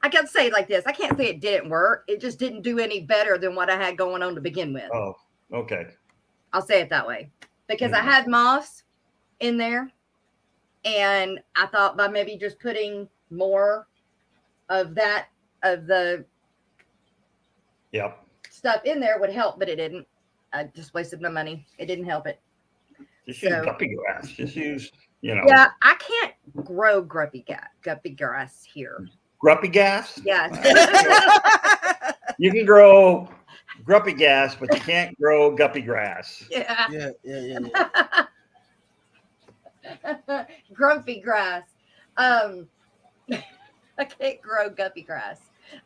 S1: I can say it like this. I can't say it didn't work. It just didn't do any better than what I had going on to begin with.
S5: Oh, okay.
S1: I'll say it that way. Because I had moss in there. And I thought by maybe just putting more of the stuff in there would help, but it didn't. I just wasted my money. It didn't help it.
S5: Just use guppy grass. Just use,
S1: Yeah, I can't grow guppy grass here.
S5: Gruppy gas?
S1: Yes.
S5: You can grow gruppy gas, but you can't grow guppy grass.
S1: Yeah. Grumpy grass. I can't grow guppy grass.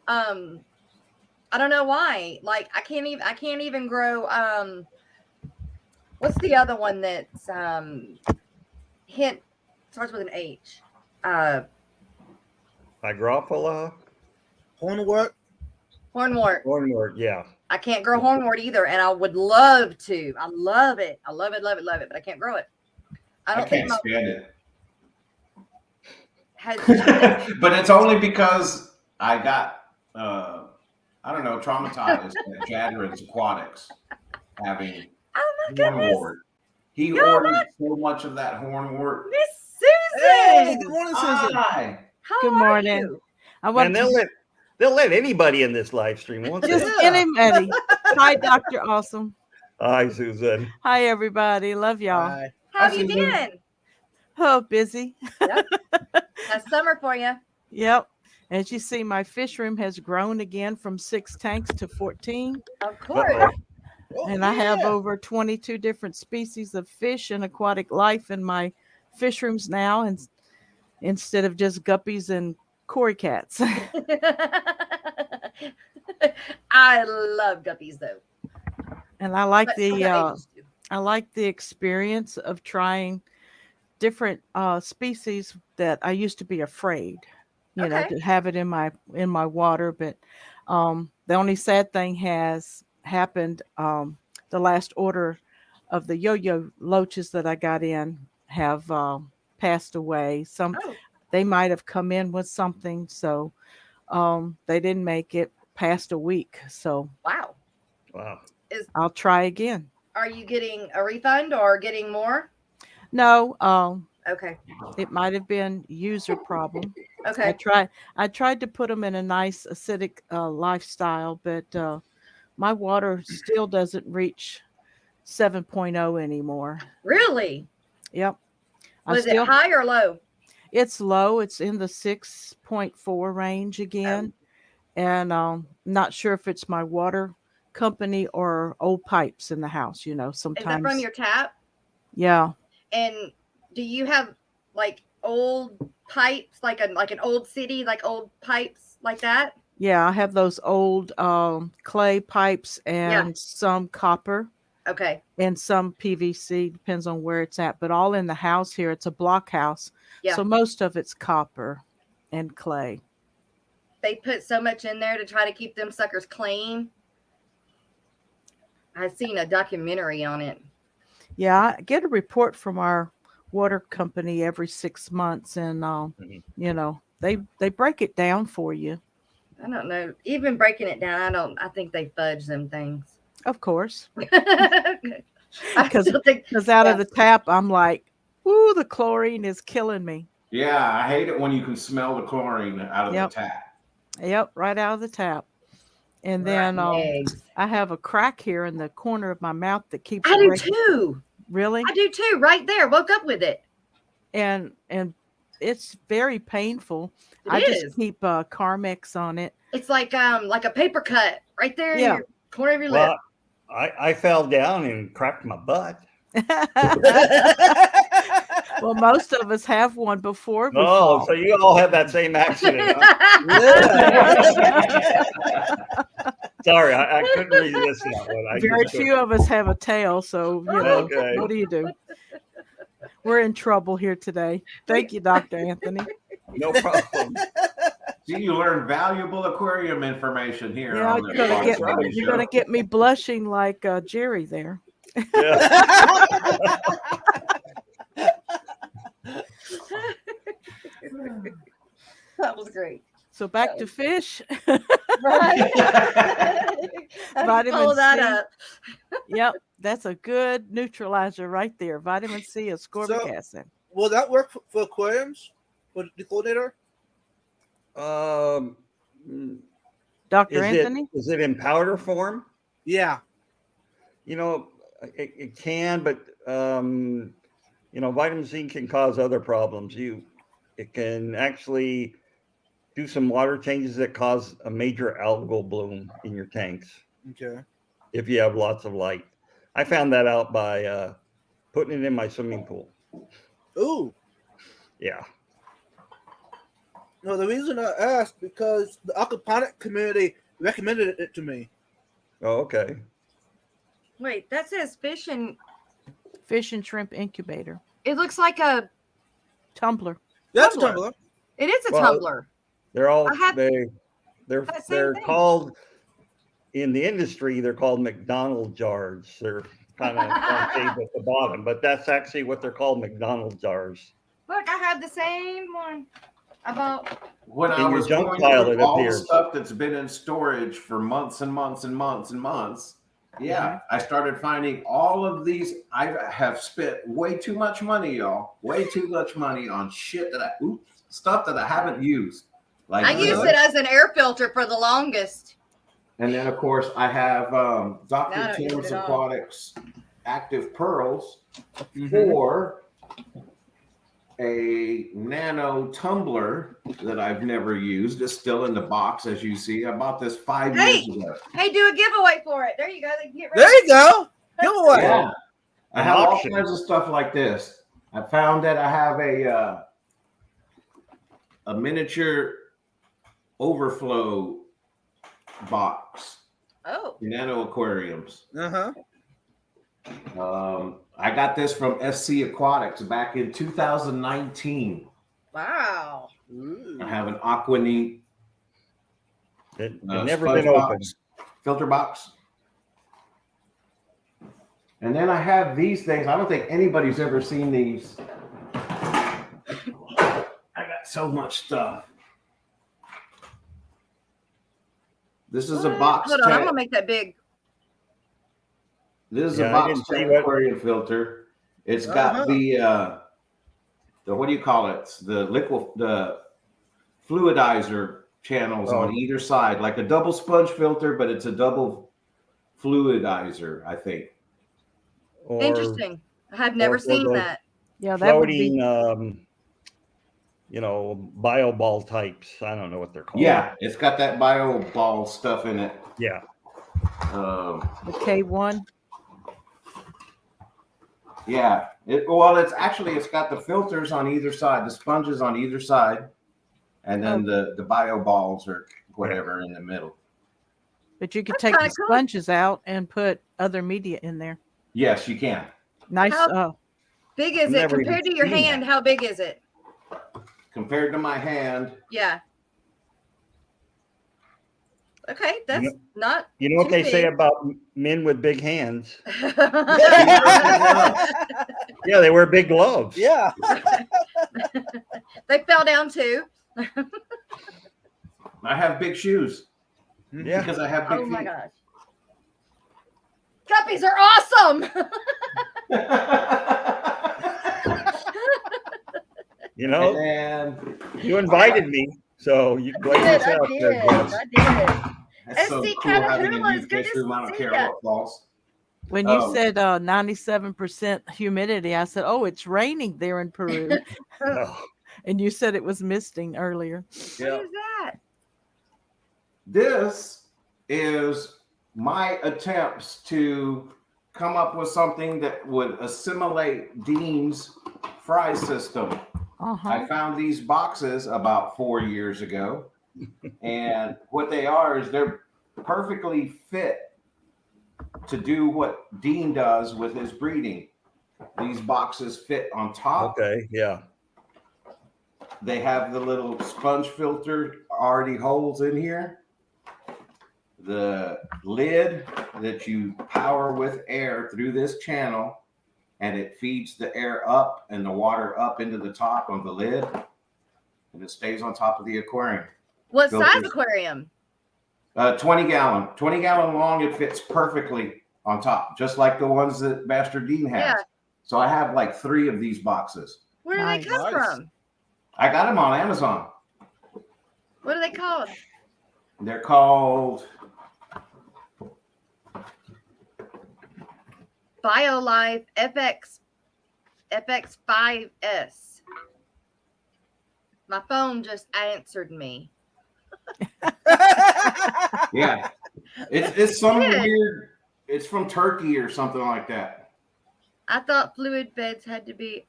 S1: I don't know why. Like I can't even grow what's the other one that's starts with an H?
S5: Hygrophila?
S2: Hornwort.
S5: Hornwort, yeah.
S1: I can't grow hornwort either, and I would love to. I love it. I love it, but I can't grow it.
S3: I can't stand it. But it's only because I got, traumatized at Jadrin's Aquatics having hornwort. He ordered so much of that hornwort.
S1: Miss Susan!
S2: Hey, good morning, Susan.
S3: Hi.
S7: Good morning.
S5: And they'll let anybody in this live stream, won't they?
S7: Just anybody. Hi, Dr. Awesome.
S5: Hi, Susan.
S7: Hi, everybody. Love y'all.
S2: Hi.
S1: How have you been?
S7: Oh, busy.
S1: Yep. That's summer for you.
S7: Yep. As you see, my fish room has grown again from 6 tanks to 14.
S1: Of course.
S7: And I have over 22 different species of fish and aquatic life in my fish rooms now, and instead of just guppies and cory cats.
S1: I love guppies though.
S7: And I like the experience of trying different species that I used to be afraid, to have it in my water. But the only sad thing has happened. The last order of the yo-yo loaches that I got in have passed away. They might have come in with something, so they didn't make it past a week. So
S1: wow.
S7: I'll try again.
S1: Are you getting a refund or getting more?
S7: No.
S1: Okay.
S7: It might have been user problem.
S1: Okay.
S7: I tried to put them in a nice acidic lifestyle, but my water still doesn't reach 7.0 anymore.
S1: Really?
S7: Yep.
S1: Was it high or low?
S7: It's low. It's in the 6.4 range again. And not sure if it's my water company or old pipes in the house, sometimes.
S1: Is that from your tap?
S7: Yeah.
S1: And do you have like old pipes, like an old city, like old pipes like that?
S7: Yeah, I have those old clay pipes and some copper.
S1: Okay.
S7: And some PVC, depends on where it's at. But all in the house here, it's a block house.
S1: Yeah.
S7: So most of it's copper and clay.
S1: They put so much in there to try to keep them suckers clean. I've seen a documentary on it.
S7: Yeah, I get a report from our water company every 6 months, and they break it down for you.
S1: I don't know. Even breaking it down, I think they fudge them things.
S7: Of course.
S1: Because
S7: out of the tap, I'm like, ooh, the chlorine is killing me.
S3: Yeah, I hate it when you can smell the chlorine out of the tap.
S7: Yep, right out of the tap. And then I have a crack here in the corner of my mouth that keeps.
S1: I do too.
S7: Really?
S1: I do too. Right there. Woke up with it.
S7: and it's very painful.
S1: It
S7: I
S1: is.
S7: just keep Carmex on it.
S1: It's like a paper cut right there in
S7: Yeah.
S1: your corner of your
S5: Well,
S1: lip.
S5: I fell down and cracked my butt.
S7: Well, most of us have one before we
S5: Oh,
S7: fall.
S5: so you all have that same accident. Sorry, I couldn't resist that one.
S7: Very few of us have a tail, so
S5: Okay.
S7: what do you do? We're in trouble here today. Thank you, Dr. Anthony.
S5: No problem.
S3: See, you learn valuable aquarium information here.
S7: Yeah,
S3: on the
S7: you're
S3: Aquatic Morning
S7: you're
S3: Show.
S7: gonna get me blushing like Jerry there.
S5: Yeah.
S1: That was great.
S7: So back to fish.
S1: Right?
S7: Vitamin
S1: Follow that
S7: C.
S1: up.
S7: Yep, that's a good neutralizer right there. Vitamin C, ascorbic acid.
S2: Will that work for aquariums? For the coordinator?
S7: Dr. Anthony?
S5: Is it in powder form?
S2: Yeah.
S5: It can, but vitamin C can cause other problems. It can actually do some water changes that cause a major algal bloom in your tanks.
S2: Okay.
S5: If you have lots of light. I found that out by putting it in my swimming pool.
S2: Ooh.
S5: Yeah.
S2: No, the reason I asked because the aquaponic community recommended it to me.
S5: Oh, okay.
S1: Wait, that says fish and
S7: Shrimp incubator.
S1: it looks like a
S7: Tumbler.
S2: That's a
S1: Tumbler.
S2: tumbler.
S1: it is a
S5: Well,
S1: tumbler.
S5: They're all
S1: I have
S5: they're
S1: that same
S5: they're
S1: thing.
S5: called in the industry. They're called McDonald jars. They're kind of concave at the bottom, but that's actually what they're called, McDonald jars.
S1: Look, I have the same one. About
S3: When
S5: In
S3: I
S5: your
S3: was
S5: junk
S3: going
S5: pile,
S3: through
S5: it
S3: all the
S5: appears.
S3: stuff that's been in storage for months and months and months and months, yeah, I started finding all of these. I have spent way too much money, y'all. Way too much money on shit stuff that I haven't used. Like
S1: I used it as an air filter for the longest.
S3: And then, of course, I have
S1: Now I
S3: Dr.
S1: don't use
S3: Tim's
S1: it at all.
S3: Aquatics Active Pearls for a nano tumbler that I've never used. It's still in the box, as you see. I bought this 5 years ago.
S1: Hey, do a giveaway for it. There you go. They can get ready.
S2: There you go. Give away.
S3: Yeah. I
S5: An
S3: have all
S5: auction.
S3: kinds of stuff like this. I found that I have a miniature overflow box,
S1: Oh,
S3: nano aquariums.
S2: Uh-huh.
S3: I got this from SC Aquatics back in 2019.
S1: wow.
S3: I have an Aquaneat
S5: It
S3: uh,
S5: never
S3: sponge
S5: been open.
S3: box, filter box. And then I have these things. I don't think anybody's ever seen these. I got so much stuff. This is a box
S1: Hold on, I'm
S3: tank.
S1: gonna make that big.
S3: This is
S5: Yeah,
S3: a
S5: I
S3: box
S5: didn't see
S3: tank
S5: what-
S3: aquarium filter. It's got the what do you call it? The fluidizer channels on either side, like a double sponge filter, but it's a double fluidizer, I think.
S5: Or
S1: Interesting. I have never
S5: or
S1: seen
S5: those
S1: that.
S7: Yeah, that would be.
S5: floating, bio ball types. I don't know what they're called.
S3: Yeah, it's got that bio ball stuff in it.
S5: Yeah.
S7: The K1.
S3: Yeah. It's got the filters on either side, the sponges on either side, and then the bio balls or whatever in the middle.
S7: But you could
S1: That's
S7: take the
S1: kinda cool.
S7: sponges out and put other media in there.
S3: Yes, you can.
S7: Nice.
S1: How- Big is it
S5: Never even
S1: compared to your
S5: seen
S1: hand?
S5: that.
S1: How big is it?
S3: Compared to my hand,
S1: Yeah. Okay, that's
S5: You
S1: not.
S5: You know what
S1: too
S5: they say
S1: big.
S5: about men with big hands?
S1: they
S5: Yeah, they wear big gloves.
S2: Yeah.
S1: fell down too.
S3: I have big shoes
S5: Yeah.
S3: because I have big
S1: Oh
S3: feet.
S1: my gosh. Guppies are awesome.
S5: You know,
S3: And
S5: you invited me, so you blame
S1: I
S5: yourself.
S1: did.
S5: there, Jess.
S1: I did.
S3: that's so
S1: SC
S3: cool having a
S1: Caterpillar,
S3: new
S1: it's good
S3: fish
S1: to
S3: room. I don't
S1: see
S3: care
S1: ya.
S3: what falls.
S7: When you said 97% humidity, I said, "Oh, it's raining there in Peru,"
S5: Oh,
S7: and you said it was misting earlier.
S1: What is that?
S3: This is my attempts to come up with something that would assimilate Dean's fry system. I found these boxes about 4 years ago, and what they are is they're perfectly fit to do what Dean does with his breeding. These boxes fit on top.
S5: okay, yeah.
S3: They have the little sponge filter already holes in here. The lid that you power with air through this channel, and it feeds the air up and the water up into the top of the lid, and it stays on top of the aquarium.
S1: What
S3: Filters.
S1: size aquarium?
S3: 20 gallon long. It fits perfectly on top, just like the ones that Master Dean has.
S1: Yeah.
S3: So I have like 3 of these boxes.
S1: Where do
S7: Nice.
S1: they come from?
S3: I got them on Amazon.
S1: What are they called?
S3: They're called
S1: BioLife FX5S. My phone just answered me.
S3: Yeah. It's some weird, it's from Turkey or something like that.
S1: I thought fluid beds had to be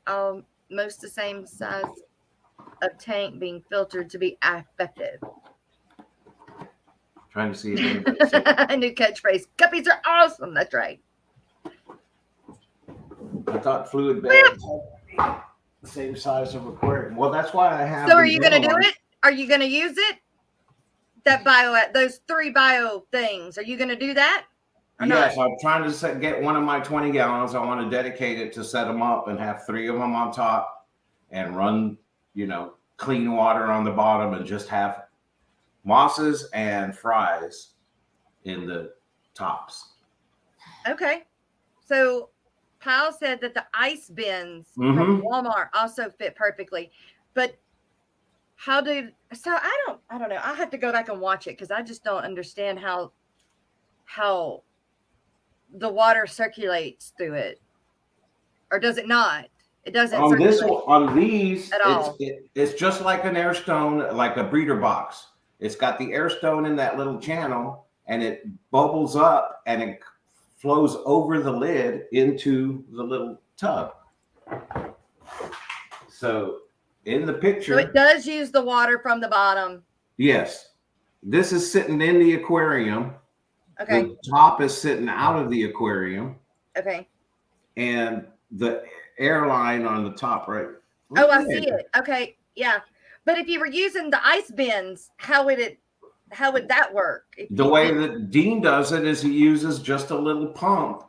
S1: most the same size of tank being filtered to be effective.
S3: Trying to see if anybody said
S1: A new catchphrase. Guppies are awesome. That's right.
S3: I thought fluid beds had to be the same size of aquarium. Well, that's why I have.
S1: So are
S3: these
S1: you going to
S3: other
S1: do
S3: ones.
S1: it? Are you going to use it? Those 3 bio things. Are you going to do that? Or
S3: Yes,
S1: not?
S3: I'm trying to get one of my 20 gallons. I want to dedicate it to set them up and have 3 of them on top and run, clean water on the bottom and just have mosses and fries in the tops.
S1: Okay. So Kyle said that the ice bins
S3: Mhm.
S1: from Walmart also fit perfectly. But I don't know. I have to go back and watch it because I just don't understand how the water circulates through it. Or does it not? It doesn't
S3: On this
S1: circulate
S3: one, on these,
S1: at all.
S3: it's just like an air stone, like a breeder box. It's got the air stone in that little channel, and it bubbles up and it flows over the lid into the little tub. So in the picture,
S1: So it does use the water from the bottom.
S3: yes, this is sitting in the aquarium.
S1: Okay.
S3: The top is sitting out of the aquarium,
S1: Okay.
S3: and the airline on the top, right?
S1: Oh, I see it. Okay. Yeah. But if you were using the ice bins, how would that work?
S3: The way that Dean does it is he uses just a little pump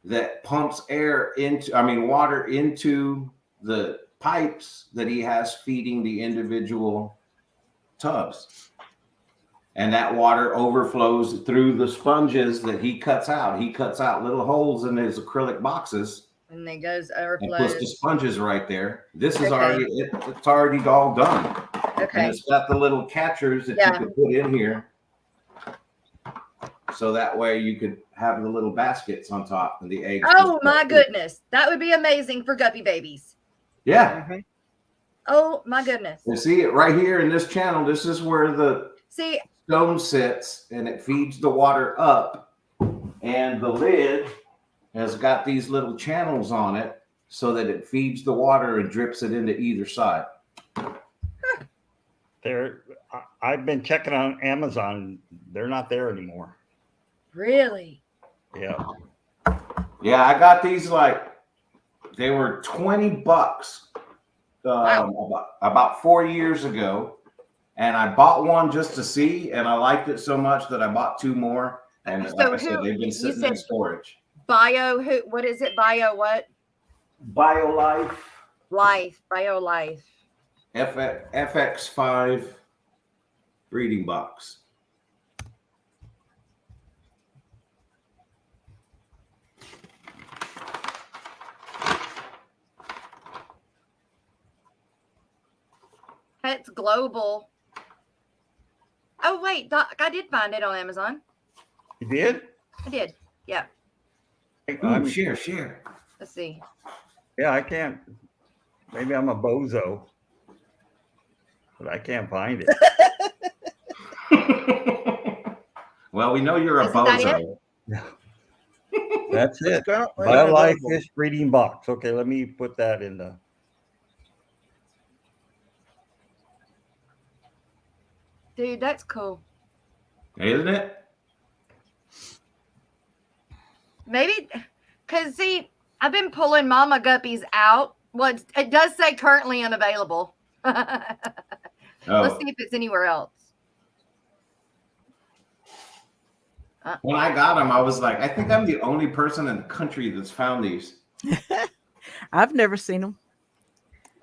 S3: that pumps water into the pipes that he has feeding the individual tubs. And that water overflows through the sponges that he cuts out. He cuts out little holes in his acrylic boxes
S1: and it goes
S3: and puts the
S1: overflows.
S3: sponges right there. This is
S1: Okay.
S3: it's already all done. And
S1: Okay.
S3: it's got the little catchers that you could put in here. So that way you could have the little baskets on top and the eggs.
S1: Oh my goodness. That would be amazing for guppy babies.
S3: Yeah.
S7: Mhm.
S1: Oh my goodness.
S3: And see it right here in this channel. This is where the stone sits and it feeds the water up. And the lid has got these little channels on it so that it feeds the water and drips it into either side.
S5: I've been checking on Amazon. They're not there anymore.
S1: Really?
S5: Yeah.
S3: Yeah, I got these they were $20 about 4 years ago. And I bought one just to see, and I liked it so much that I bought 2 more. And
S1: So
S3: like I said, they've been sitting in storage.
S1: What is it? Bio what?
S3: BioLife.
S1: BioLife.
S3: FX5 breeding box.
S1: Pets Global. Oh wait, Doc, I did find it on Amazon.
S5: You did?
S1: I did. Yeah.
S3: Ooh, share.
S1: Let's see.
S5: Yeah, I can't. Maybe I'm a bozo, but I can't find it.
S3: Well, we know you're a
S1: Isn't that
S3: bozo.
S5: That's it.
S2: currently
S5: BioLife
S2: unavailable.
S5: fish breeding box. Okay, let me put that in the.
S1: Dude, that's cool.
S3: Isn't it?
S1: Maybe, because see, I've been pulling mama guppies out. Well, it does say currently unavailable. Let's
S3: Oh.
S1: see if it's anywhere else.
S3: When I got them, I was like, I think I'm the only person in the country that's found these.
S7: I've never seen them.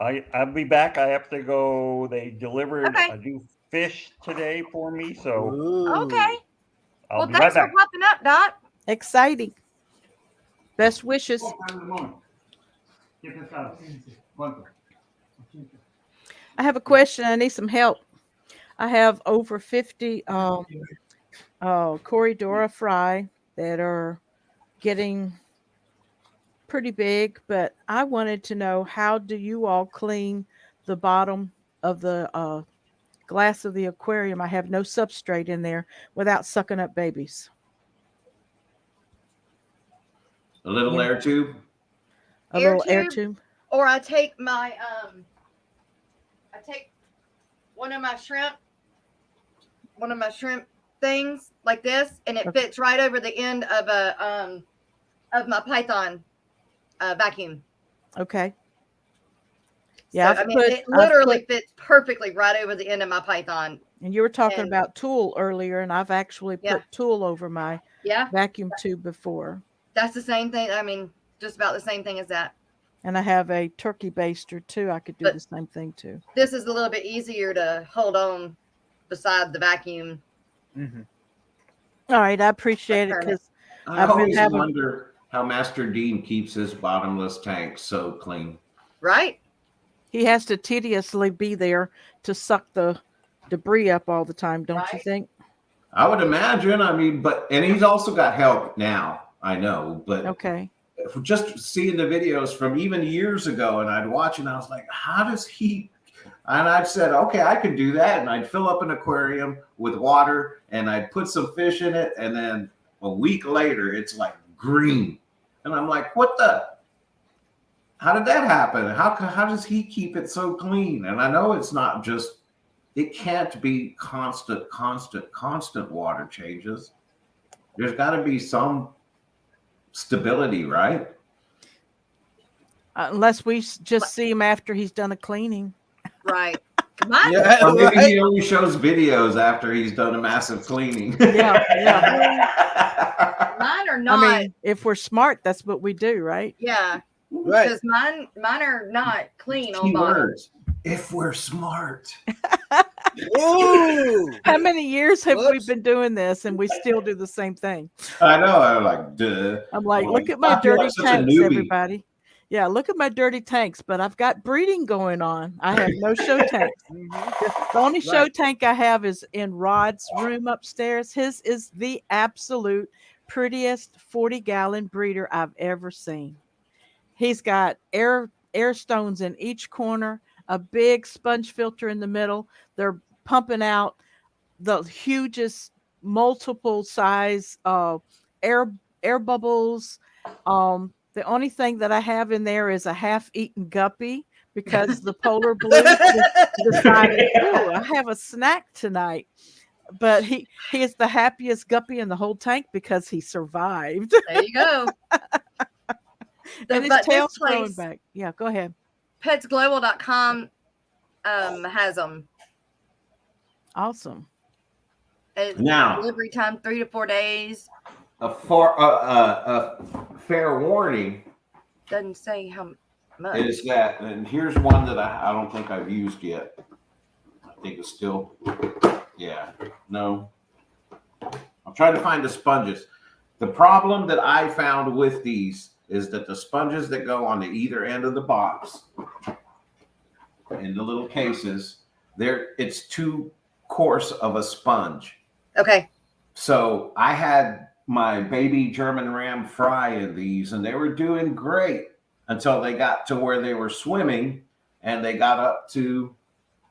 S5: I'll be back. I have to go. They delivered
S1: Okay.
S5: a new fish today for me, so
S2: Ooh.
S1: Okay.
S5: I'll
S1: Well,
S5: be right
S1: thanks for
S5: back.
S1: popping up, Doc.
S7: Exciting. Best wishes. I have a question. I need some help. I have over 50 Corridora fry that are getting pretty big, but I wanted to know, how do you all clean the bottom of the glass of the aquarium? I have no substrate in there without sucking up babies.
S3: A little
S7: Yeah.
S3: air tube.
S7: A
S1: Air
S7: little air
S1: tube?
S7: tube.
S1: Or I take my one of my shrimp things like this, and it fits right over the end of of my Python vacuum.
S7: Okay. Yeah,
S1: So, I mean, it literally fits perfectly right over the end of my Python.
S7: And you were talking
S1: And-
S7: about tulle earlier, and I've actually
S1: Yeah.
S7: put tulle over my
S1: Yeah,
S7: vacuum tube before.
S1: that's the same thing. I mean, just about the same thing as that.
S7: And I have a turkey baster too. I could do
S1: But-
S7: the same thing too.
S1: This is a little bit easier to hold on beside the vacuum.
S2: Mm-hmm.
S7: All right, I appreciate it,
S1: Turn it.
S7: because
S3: I
S7: I've been
S3: always
S7: having-
S3: wonder how Master Dean keeps his bottomless tank so clean.
S1: Right?
S7: he has to tediously be there to suck the debris up all the time, don't you
S1: Right.
S7: think?
S3: I would imagine. I mean, and he's also got help now. I know, but
S7: Okay.
S3: just seeing the videos from even years ago, and I'd watch and I was like, how does he? And I'd said, okay, I could do that. And I'd fill up an aquarium with water and I'd put some fish in it. And then a week later, it's like green. And I'm like, how did that happen? How does he keep it so clean? And I know it's not just, it can't be constant water changes. There's got to be some stability, right?
S7: Unless we just see him after he's done a cleaning.
S1: Right. Mine,
S2: Yeah,
S3: Or maybe
S2: right.
S3: he only shows videos after he's done a massive cleaning.
S7: Yeah.
S1: mine are not.
S7: I mean, if we're smart, that's what we do, right?
S1: Yeah,
S2: Right.
S1: because mine are not clean on bottom.
S3: Keywords. If we're smart.
S2: Ooh.
S7: How many years have we
S2: Whoops.
S7: been doing this and we still do the same thing?
S3: I know. I'm like, duh.
S7: I'm like,
S3: I'm
S7: look
S3: like,
S7: at my
S3: I feel
S7: dirty
S3: like such a
S7: tanks,
S3: newbie.
S7: everybody. Yeah, look at my dirty tanks, but I've got breeding going on. I have no show tanks.
S2: Mhm.
S7: The only show
S2: Right.
S7: tank I have is in Rod's room upstairs. His is the absolute prettiest 40-gallon breeder I've ever seen. He's got air stones in each corner, a big sponge filter in the middle. They're pumping out the hugest multiple size air bubbles. The only thing that I have in there is a half-eaten guppy, because the polar blue decided, oh, I have a snack tonight. But he is the happiest guppy in the whole tank because he survived.
S1: There you go.
S7: And his
S1: But this
S7: tail's growing
S1: place,
S7: back. Yeah, go ahead.
S1: petsglobal.com has them.
S7: Awesome.
S3: Now,
S1: Delivery time 3 to 4 days.
S3: a fair warning
S1: Doesn't say how much.
S3: is that, and here's one that I don't think I've used yet. I think it's still, no. I'm trying to find the sponges. The problem that I found with these is that the sponges that go on the either end of the box in the little cases, it's too coarse of a sponge.
S1: Okay.
S3: So I had my baby German Ram fry in these, and they were doing great until they got to where they were swimming, and they got up to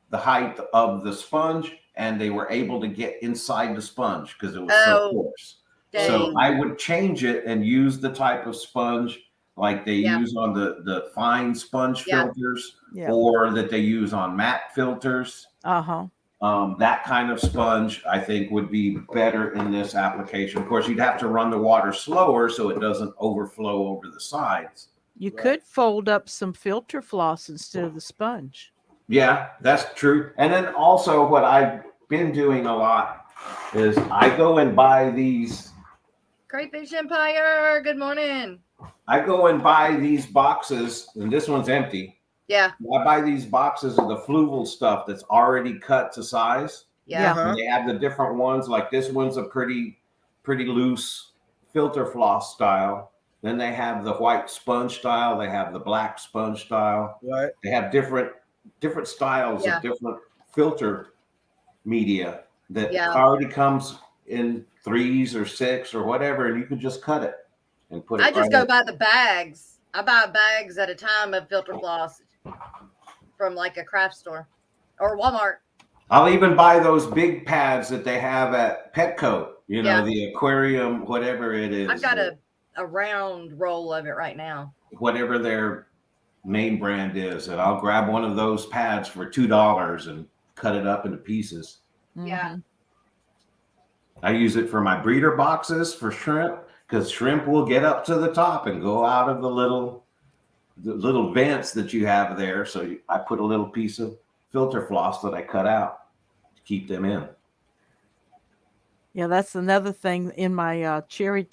S3: the height of the sponge, and they were able to get inside the sponge because it was so coarse. So
S1: dang.
S3: I would change it and use the type of sponge like they use on the fine sponge filters, or that they use on matte filters. That kind of sponge, I think, would be better in this application. Of course, you'd have to run the water slower so it doesn't overflow over the sides.
S7: You could fold up some filter floss instead of the sponge.
S3: Yeah, that's true. And then also what I've been doing a lot is I go and buy these.
S1: Crayfish Empire, good morning.
S3: I go and buy these boxes, and this one's empty.
S1: Yeah.
S3: I buy these boxes of the fluval stuff that's already cut to size.
S1: Yeah.
S3: And they have the different ones. Like this one's a pretty loose filter floss style. Then they have the white sponge style. They have the black sponge style.
S2: Right.
S3: They have different styles of different filter media that already comes in 3s or 6 or whatever, and you can just cut it and put it.
S1: I just go buy the bags. I buy bags at a time of filter floss from like a craft store or Walmart.
S3: I'll even buy those big pads that they have at Petco, you know, the aquarium, whatever it is.
S1: I've got a round roll of it right now.
S3: Whatever their main brand is, and I'll grab one of those pads for $2 and cut it up into pieces.
S1: Yeah.
S3: I use it for my breeder boxes for shrimp, because shrimp will get up to the top and go out of the little vents that you have there. So I put a little piece of filter floss that I cut out to keep them in.
S7: Yeah, that's another thing in my cherry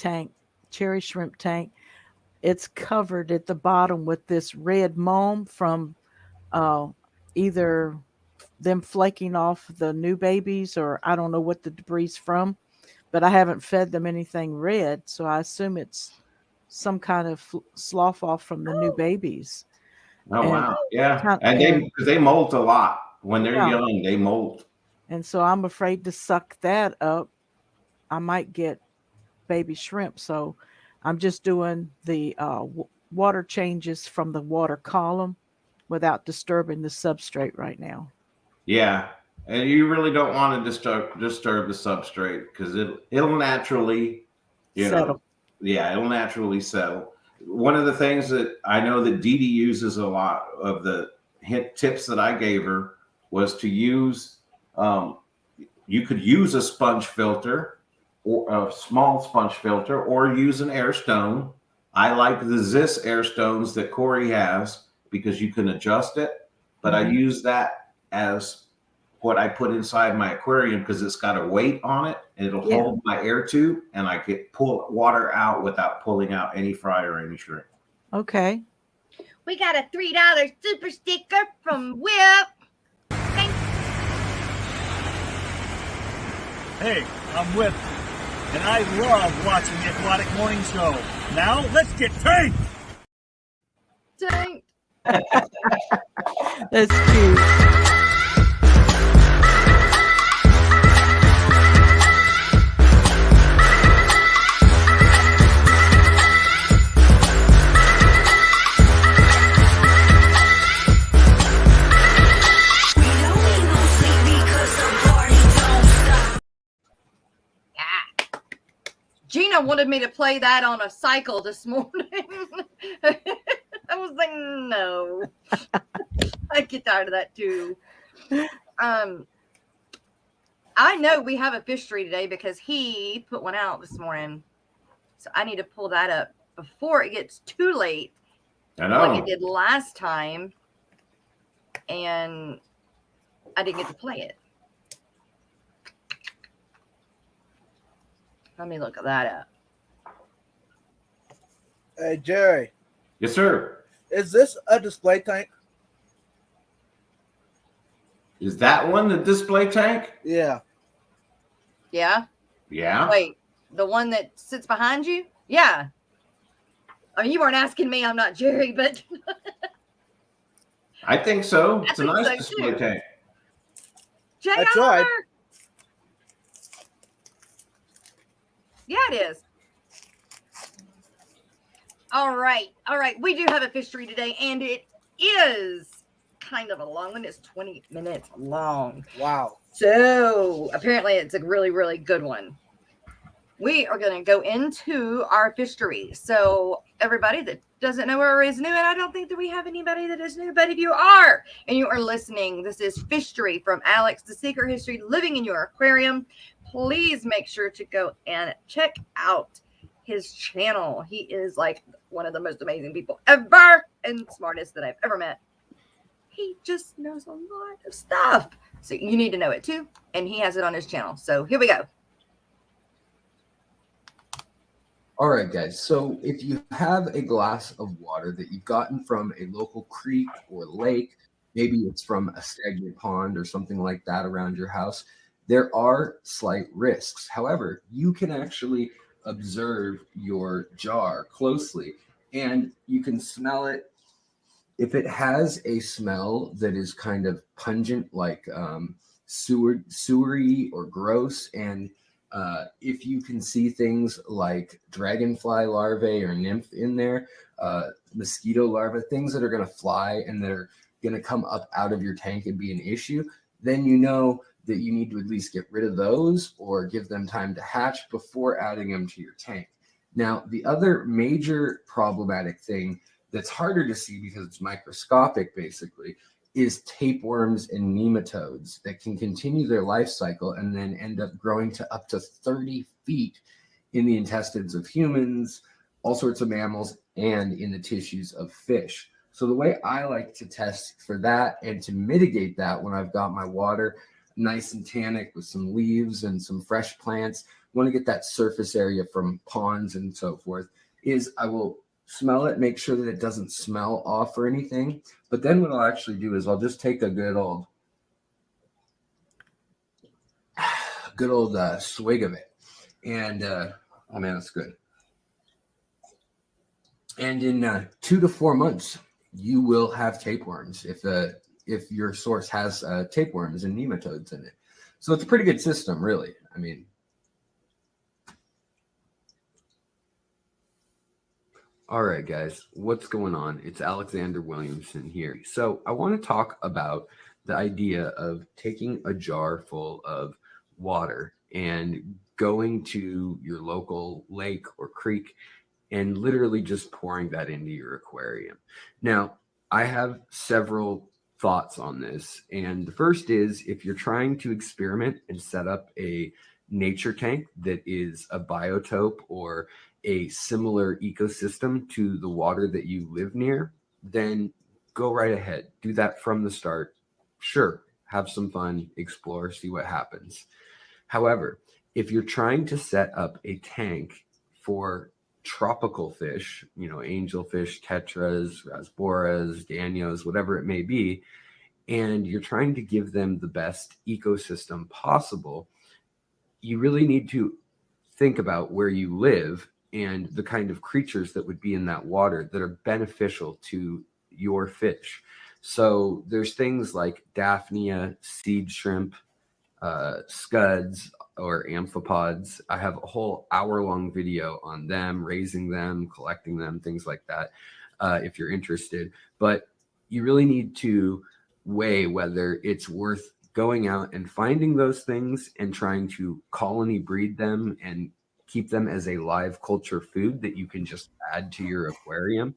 S7: shrimp tank. It's covered at the bottom with this red mold from either them flaking off the new babies, or I don't know what the debris is from, but I haven't fed them anything red, so I assume it's some kind of slough off from the new babies.
S3: Oh, wow. Yeah. And they molt a lot. When they're young, they molt.
S7: And so I'm afraid to suck that up. I might get baby shrimp. So I'm just doing the water changes from the water column without disturbing the substrate right now.
S3: Yeah. And you really don't want to disturb the substrate, because it'll naturally,
S7: settle.
S3: It'll naturally settle. One of the things that I know that Dee Dee uses a lot of the tips that I gave her was to use, you could use a sponge filter, or a small sponge filter, or use an air stone. I like the Zis air stones that Corey has because you can adjust it, but I use that as what I put inside my aquarium because it's got a weight on it, and it'll hold my air tube, and I can pull water out without pulling out any fry or any shrimp.
S7: Okay.
S1: We got a $3 super sticker from Whip. Thanks.
S8: Hey, I'm Whip, and I love watching the Aquatic Morning Show. Now, let's get tanked!
S1: Tanked.
S7: That's cute.
S1: Gina wanted me to play that on a cycle this morning. I was like, no. I get tired of that too. I know we have a fish tree today because he put one out this morning. So I need to pull that up before it gets too late.
S3: I know.
S1: Like it did last time. And I didn't get to play it. Let me look that up.
S2: Hey, Jerry.
S3: Yes, sir.
S2: Is this a display tank?
S3: Is that one the display tank?
S2: Yeah.
S1: Yeah?
S3: Yeah.
S1: Wait, the one that sits behind you? Yeah. I mean, you weren't asking me. I'm not Jerry, but
S3: I think so. It's
S1: I
S3: a
S1: think
S3: nice
S1: so,
S3: display
S1: too.
S3: tank.
S1: JR.
S2: I tried.
S1: Yeah, it is. All right. We do have a fishery today, and it is kind of a long one. It's 20 minutes long.
S2: Wow.
S1: So apparently it's a really, really good one. We are going to go into our fishery. So everybody that doesn't know or is new, and I don't think that we have anybody that is new, but if you are and you are listening, this is Fishery from Alex, The Secret History Living in Your Aquarium. Please make sure to go and check out his channel. He is like one of the most amazing people ever and smartest that I've ever met. He just knows a lot of stuff. So you need to know it too. And he has it on his channel. So here we go.
S9: All right, guys. So if you have a glass of water that you've gotten from a local creek or lake, maybe it's from a stagnant pond or something like that around your house, there are slight risks. However, you can actually observe your jar closely and you can smell it. If it has a smell that is kind of pungent, like sewery or gross, and if you can see things like dragonfly larvae or nymph in there, mosquito larvae, things that are going to fly and that are going to come up out of your tank and be an issue, then you know that you need to at least get rid of those or give them time to hatch before adding them to your tank. Now, the other major problematic thing that's harder to see because it's microscopic, basically, is tapeworms and nematodes that can continue their life cycle and then end up growing to up to 30 feet in the intestines of humans, all sorts of mammals, and in the tissues of fish. So the way I like to test for that and to mitigate that when I've got my water nice and tannic with some leaves and some fresh plants, want to get that surface area from ponds and so forth, is I will smell it, make sure that it doesn't smell off or anything. But then what I'll actually do is I'll just take a good old swig of it. And, oh man, that's good. And in 2 to 4 months, you will have tapeworms if your source has tapeworms and nematodes in it. So it's a pretty good system, really. I mean, all right, guys, what's going on? It's Alexander Williamson here. So I want to talk about the idea of taking a jar full of water and going to your local lake or creek and literally just pouring that into your aquarium. Now, I have several thoughts on this. And the first is, if you're trying to experiment and set up a nature tank that is a biotope or a similar ecosystem to the water that you live near, then go right ahead. Do that from the start. Sure, have some fun, explore, see what happens. However, if you're trying to set up a tank for tropical fish, angelfish, tetras, rasboras, danios, whatever it may be, and you're trying to give them the best ecosystem possible, you really need to think about where you live and the kind of creatures that would be in that water that are beneficial to your fish. So there's things like Daphnia, seed shrimp, scuds, or amphipods. I have a whole hour-long video on them, raising them, collecting them, things like that, if you're interested. But you really need to weigh whether it's worth going out and finding those things and trying to colony breed them and keep them as a live culture food that you can just add to your aquarium,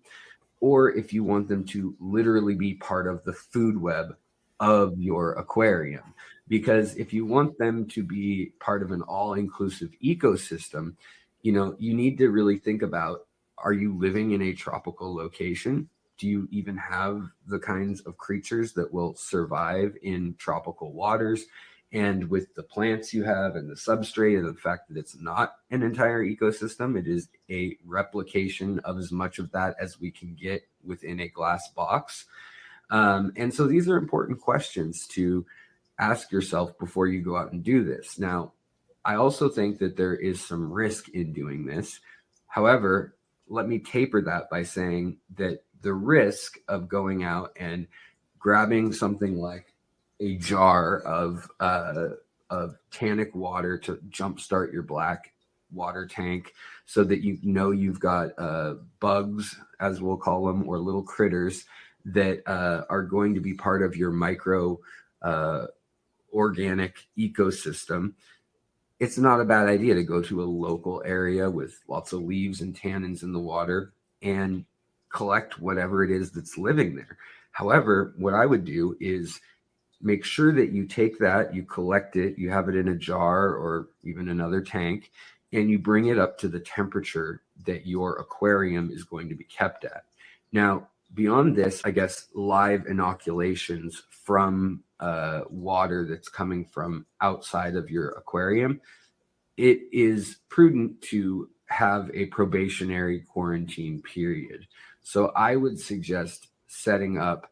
S9: or if you want them to literally be part of the food web of your aquarium. Because if you want them to be part of an all-inclusive ecosystem, you need to really think about, are you living in a tropical location? Do you even have the kinds of creatures that will survive in tropical waters? And with the plants you have and the substrate and the fact that it's not an entire ecosystem, it is a replication of as much of that as we can get within a glass box. And so these are important questions to ask yourself before you go out and do this. Now, I also think that there is some risk in doing this. However, let me taper that by saying that the risk of going out and grabbing something like a jar of tannic water to jumpstart your black water tank so that you know you've got bugs, as we'll call them, or little critters that are going to be part of your micro organic ecosystem. It's not a bad idea to go to a local area with lots of leaves and tannins in the water and collect whatever it is that's living there. However, what I would do is make sure that you take that, you collect it, you have it in a jar or even another tank, and you bring it up to the temperature that your aquarium is going to be kept at. Now, beyond this, I guess live inoculations from water that's coming from outside of your aquarium, it is prudent to have a probationary quarantine period. So I would suggest setting up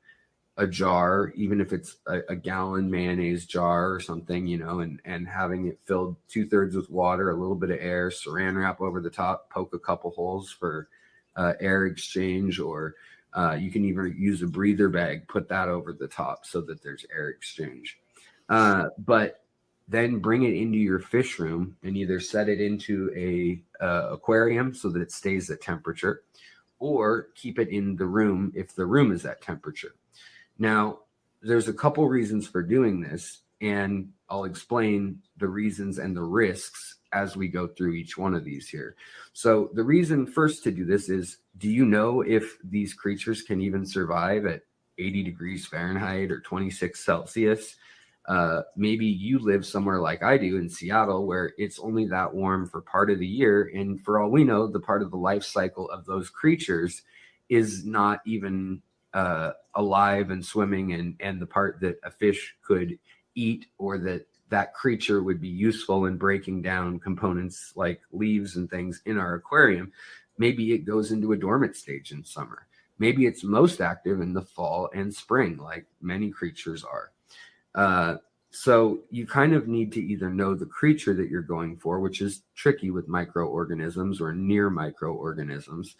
S9: a jar, even if it's a gallon mayonnaise jar or something, you know, and having it filled 2/3 with water, a little bit of air, saran wrap over the top, poke a couple holes for air exchange, or you can even use a breather bag, put that over the top so that there's air exchange. But then bring it into your fish room and either set it into a aquarium so that it stays at temperature, or keep it in the room if the room is at temperature. Now, there's a couple reasons for doing this, and I'll explain the reasons and the risks as we go through each one of these here. So the reason first to do this is, do you know if these creatures can even survive at 80 degrees Fahrenheit or 26 Celsius? Maybe you live somewhere like I do in Seattle, where it's only that warm for part of the year. And for all we know, the part of the life cycle of those creatures is not even alive and swimming, and the part that a fish could eat, or that creature would be useful in breaking down components like leaves and things in our aquarium. Maybe it goes into a dormant stage in summer. Maybe it's most active in the fall and spring, like many creatures are. So you kind of need to either know the creature that you're going for, which is tricky with microorganisms or near microorganisms,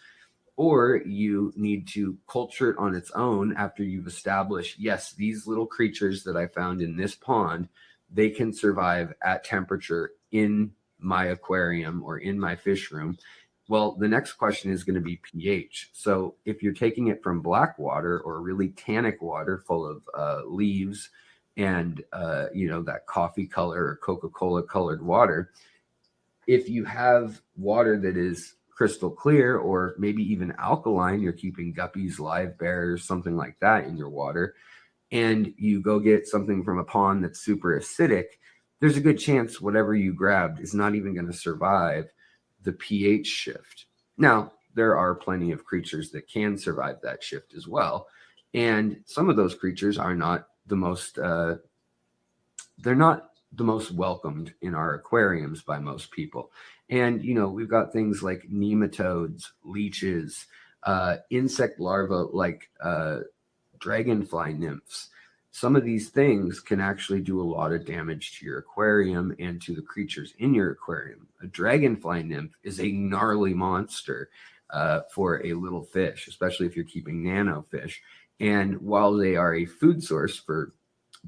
S9: or you need to culture it on its own after you've established, yes, these little creatures that I found in this pond, they can survive at temperature in my aquarium or in my fish room. Well, the next question is going to be pH. So if you're taking it from black water or really tannic water full of leaves and that coffee color or Coca-Cola colored water, if you have water that is crystal clear or maybe even alkaline, you're keeping guppies, live bears, something like that in your water, and you go get something from a pond that's super acidic, there's a good chance whatever you grabbed is not even going to survive the pH shift. Now, there are plenty of creatures that can survive that shift as well, and some of those creatures are not the most they're not the most welcomed in our aquariums by most people. And we've got things like nematodes, leeches, insect larvae like dragonfly nymphs. Some of these things can actually do a lot of damage to your aquarium and to the creatures in your aquarium. A dragonfly nymph is a gnarly monster for a little fish, especially if you're keeping nano fish. And while they are a food source for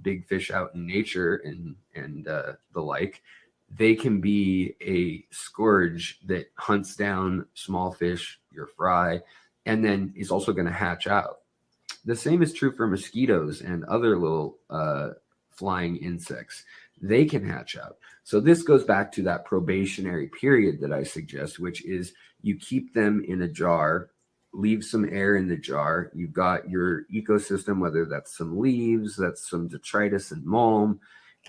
S9: big fish out in nature and the like, they can be a scourge that hunts down small fish, your fry, and then is also going to hatch out. The same is true for mosquitoes and other little flying insects. They can hatch out. So this goes back to that probationary period that I suggest, which is you keep them in a jar, leave some air in the jar. You've got your ecosystem, whether that's some leaves, that's some detritus and mulm,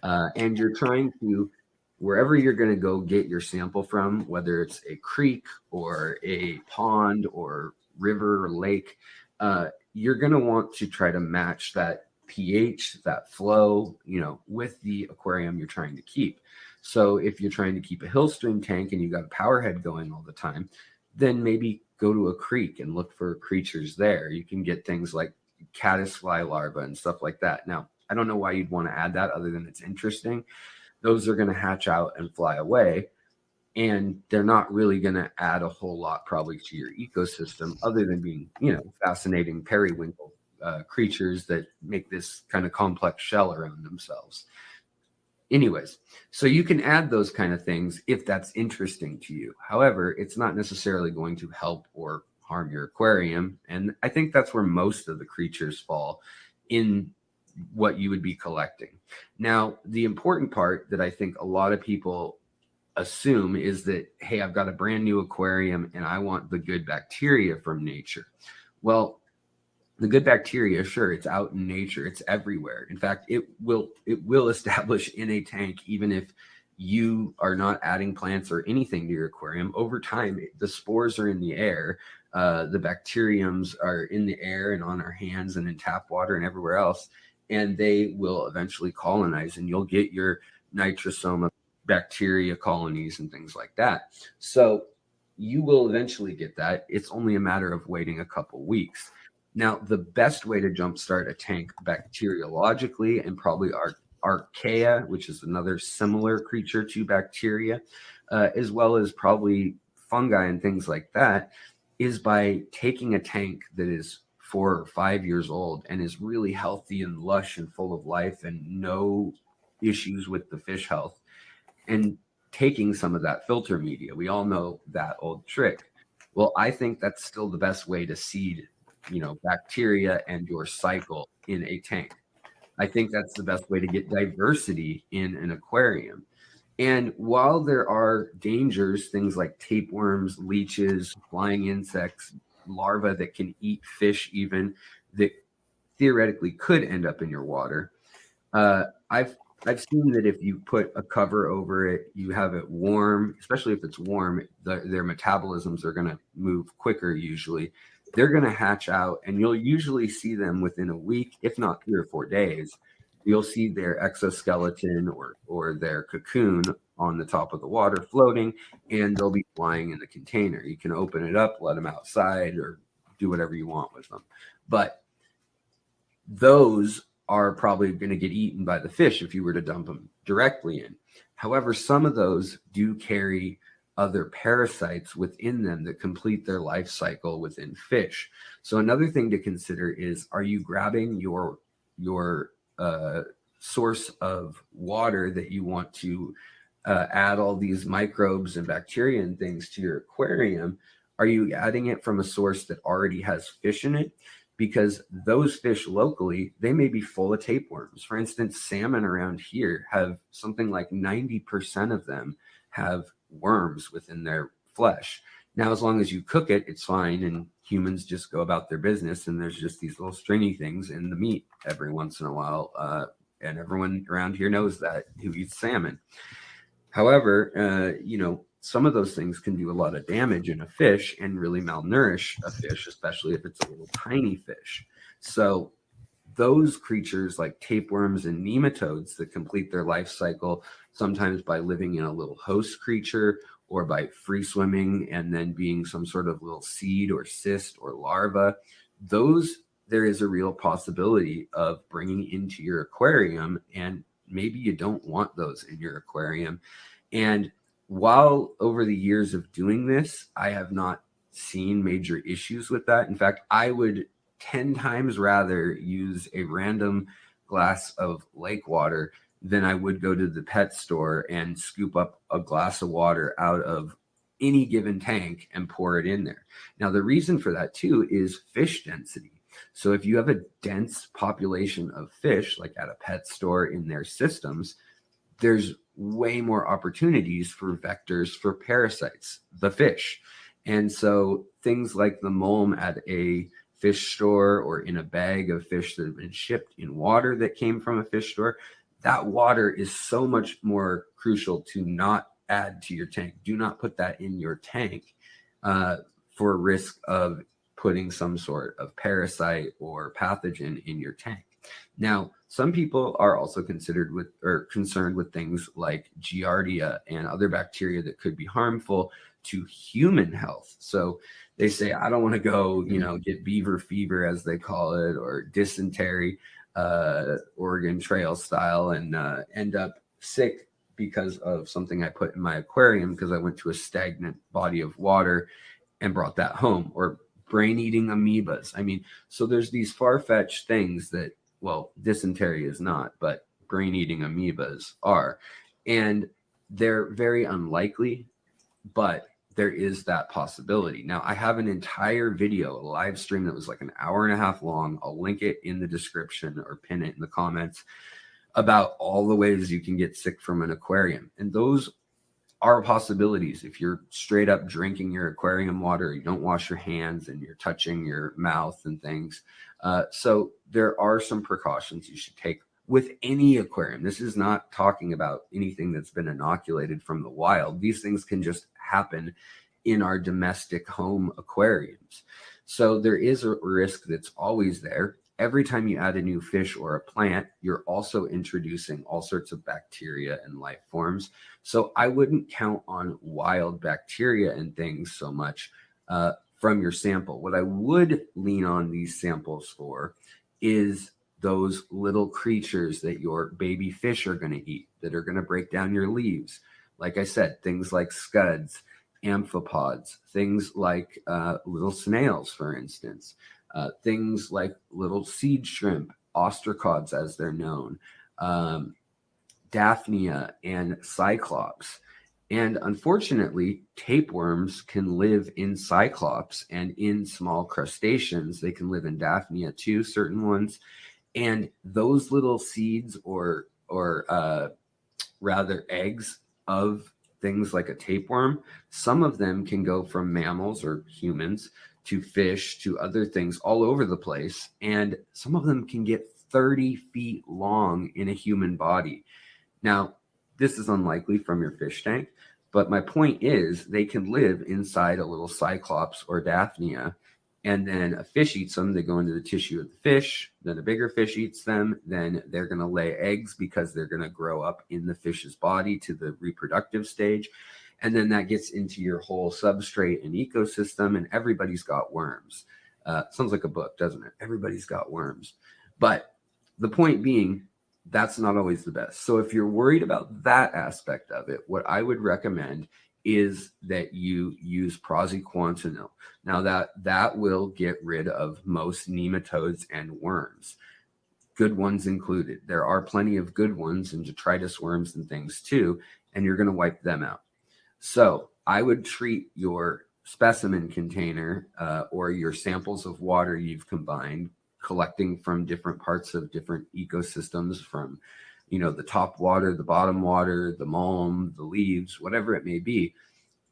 S9: and you're trying to, wherever you're going to go get your sample from, whether it's a creek or a pond or river or lake, you're going to want to try to match that pH, that flow, with the aquarium you're trying to keep. So if you're trying to keep a hill stream tank and you've got a power head going all the time, then maybe go to a creek and look for creatures there. You can get things like caddisfly larvae and stuff like that. Now, I don't know why you'd want to add that other than it's interesting. Those are going to hatch out and fly away, and they're not really going to add a whole lot probably to your ecosystem other than being, fascinating periwinkle creatures that make this kind of complex shell around themselves. anyways, so you can add those kind of things if that's interesting to you. However, it's not necessarily going to help or harm your aquarium. And I think that's where most of the creatures fall in what you would be collecting. Now, the important part that I think a lot of people assume is that, hey, I've got a brand new aquarium and I want the good bacteria from nature. Well, the good bacteria, sure, it's out in nature, it's everywhere. In fact, it will establish in a tank, even if you are not adding plants or anything to your aquarium. Over time, the spores are in the air, the bacteriums are in the air and on our hands and in tap water and everywhere else, and they will eventually colonize, and you'll get your nitrosoma bacteria colonies and things like that. So you will eventually get that. It's only a matter of waiting a couple weeks. Now, the best way to jumpstart a tank bacteriologically, and probably archaea, which is another similar creature to bacteria, as well as probably fungi and things like that, is by taking a tank that is 4 or 5 years old and is really healthy and lush and full of life and no issues with the fish health, and taking some of that filter media. We all know that old trick. Well, I think that's still the best way to seed, bacteria and your cycle in a tank. I think that's the best way to get diversity in an aquarium. And while there are dangers, things like tapeworms, leeches, flying insects, larvae that can eat fish even, that theoretically could end up in your water, I've seen that if you put a cover over it, you have it warm, especially if it's warm, their metabolisms are going to move quicker usually. They're going to hatch out, and you'll usually see them within a week, if not 3 or 4 days. You'll see their exoskeleton or their cocoon on the top of the water floating, and they'll be flying in the container. You can open it up, let them outside, or do whatever you want with them. But those are probably going to get eaten by the fish if you were to dump them directly in. However, some of those do carry other parasites within them that complete their life cycle within fish. So another thing to consider is, are you grabbing your source of water that you want to add all these microbes and bacteria and things to your aquarium? Are you adding it from a source that already has fish in it? Because those fish locally, they may be full of tapeworms. For instance, salmon around here have something like 90% of them have worms within their flesh. Now, as long as you cook it, it's fine, and humans just go about their business, and there's just these little stringy things in the meat every once in a while, and everyone around here knows that who eats salmon. However, some of those things can do a lot of damage in a fish and really malnourish a fish, especially if it's a little tiny fish. So those creatures like tapeworms and nematodes that complete their life cycle sometimes by living in a little host creature or by free swimming and then being some sort of little seed or cyst or larva, those there is a real possibility of bringing into your aquarium, and maybe you don't want those in your aquarium. And while over the years of doing this, I have not seen major issues with that. In fact, I would 10 times rather use a random glass of lake water than I would go to the pet store and scoop up a glass of water out of any given tank and pour it in there. Now, the reason for that too is fish density. So if you have a dense population of fish, like at a pet store in their systems, there's way more opportunities for vectors for parasites, the fish. And so things like the mulm at a fish store or in a bag of fish that have been shipped in water that came from a fish store, that water is so much more crucial to not add to your tank. Do not put that in your tank for risk of putting some sort of parasite or pathogen in your tank. Now, some people are also concerned with things like Giardia and other bacteria that could be harmful to human health. So they say, I don't want to go, get beaver fever, as they call it, or dysentery, Oregon Trail style, and end up sick because of something I put in my aquarium because I went to a stagnant body of water and brought that home, or brain-eating amoebas. I mean, so there's these far-fetched things that, well, dysentery is not, but brain-eating amoebas are. And they're very unlikely, but there is that possibility. Now, I have an entire video, a live stream that was like an hour and a half long. I'll link it in the description or pin it in the comments about all the ways you can get sick from an aquarium. And those are possibilities. If you're straight up drinking your aquarium water, you don't wash your hands and you're touching your mouth and things. So there are some precautions you should take with any aquarium. This is not talking about anything that's been inoculated from the wild. These things can just happen in our domestic home aquariums. So there is a risk that's always there. Every time you add a new fish or a plant, you're also introducing all sorts of bacteria and life forms. So I wouldn't count on wild bacteria and things so much from your sample. What I would lean on these samples for is those little creatures that your baby fish are going to eat, that are going to break down your leaves. Like I said, things like scuds, amphipods, things like little snails, for instance. Things like little seed shrimp, ostracods as they're known, Daphnia and Cyclops. And unfortunately, tapeworms can live in Cyclops and in small crustaceans. They can live in Daphnia too, certain ones. And those little seeds or rather eggs of things like a tapeworm, some of them can go from mammals or humans to fish to other things all over the place. And some of them can get 30 feet long in a human body. Now, this is unlikely from your fish tank, but my point is they can live inside a little Cyclops or Daphnia, and then a fish eats them. They go into the tissue of the fish. Then a bigger fish eats them. Then they're going to lay eggs because they're going to grow up in the fish's body to the reproductive stage. And then that gets into your whole substrate and ecosystem, and everybody's got worms. Sounds like a book, doesn't it? Everybody's got worms. But the point being, that's not always the best. So if you're worried about that aspect of it, what I would recommend is that you use praziquantel. Now that will get rid of most nematodes and worms, good ones included. There are plenty of good ones and detritus worms and things too, and you're going to wipe them out. So I would treat your specimen container or your samples of water you've combined, collecting from different parts of different ecosystems, from, you know, the top water, the bottom water, the mulm, the leaves, whatever it may be.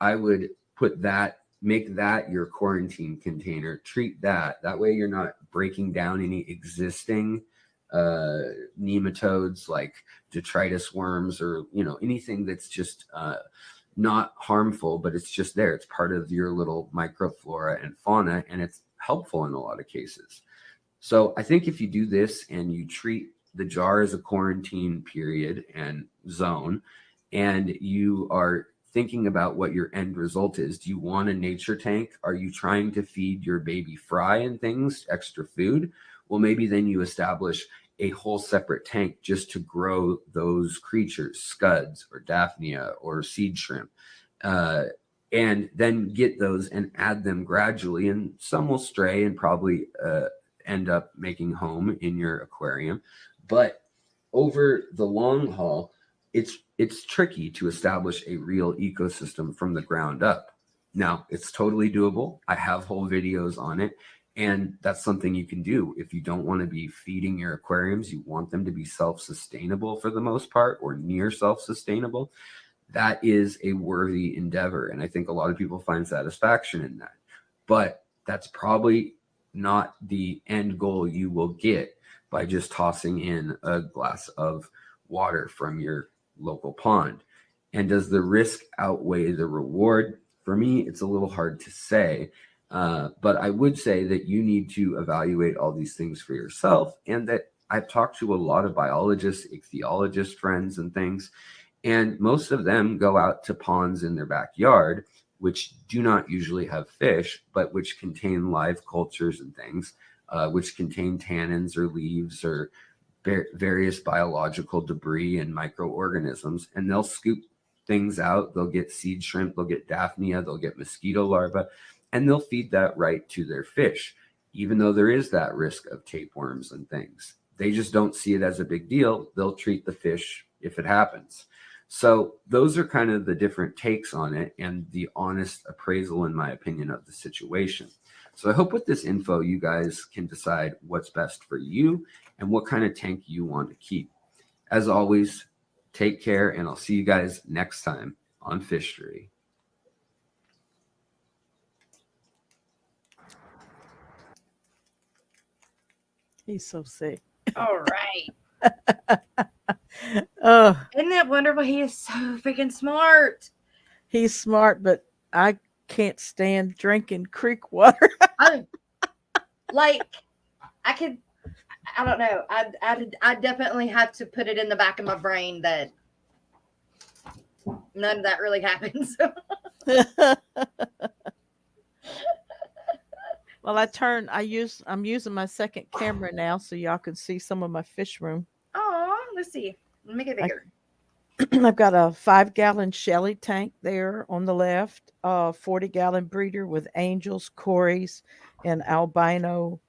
S9: I would put that, make that your quarantine container, treat that. That way you're not breaking down any existing nematodes like detritus worms or, you know, anything that's just not harmful, but it's just there. It's part of your little microflora and fauna, and it's helpful in a lot of cases. So I think if you do this and you treat the jar as a quarantine period and zone, and you are thinking about what your end result is, do you want a nature tank? Are you trying to feed your baby fry and things extra food? Well, maybe then you establish a whole separate tank just to grow those creatures, scuds or Daphnia or seed shrimp, and then get those and add them gradually. And some will stray and probably end up making home in your aquarium. But over the long haul, it's tricky to establish a real ecosystem from the ground up. Now, it's totally doable. I have whole videos on it. And that's something you can do if you don't want to be feeding your aquariums. You want them to be self-sustainable for the most part, or near self-sustainable. That is a worthy endeavor. And I think a lot of people find satisfaction in that. But that's probably not the end goal you will get by just tossing in a glass of water from your local pond. And does the risk outweigh the reward? For me, it's a little hard to say. But I would say that you need to evaluate all these things for yourself, and that I've talked to a lot of biologists, ichthyologist friends and things, and most of them go out to ponds in their backyard, which do not usually have fish, but which contain live cultures and things, which contain tannins or leaves or various biological debris and microorganisms, and they'll scoop things out. They'll get seed shrimp, they'll get Daphnia, they'll get mosquito larvae, and they'll feed that right to their fish, even though there is that risk of tapeworms and things. they just don't see it as a big deal. They'll treat the fish if it happens. So those are kind of the different takes on it and the honest appraisal, in my opinion, of the situation. So I hope with this info, you guys can decide what's best for you and what kind of tank you want to keep. As always, take care, and I'll see you guys next time on Fishery.
S7: He's so sick.
S1: All right.
S7: Oh,
S1: Isn't that wonderful? He is so freaking smart.
S7: he's smart, but I can't stand drinking creek water.
S1: Like, I don't know. I definitely have to put it in the back of my brain that none of that really happens.
S7: Well, I'm using my second camera now so y'all can see some of my fish room.
S1: Oh, let's see. Let me get bigger.
S7: I've got a 5-gallon Shelly tank there on the left, a 40-gallon breeder with angels, cories, and albino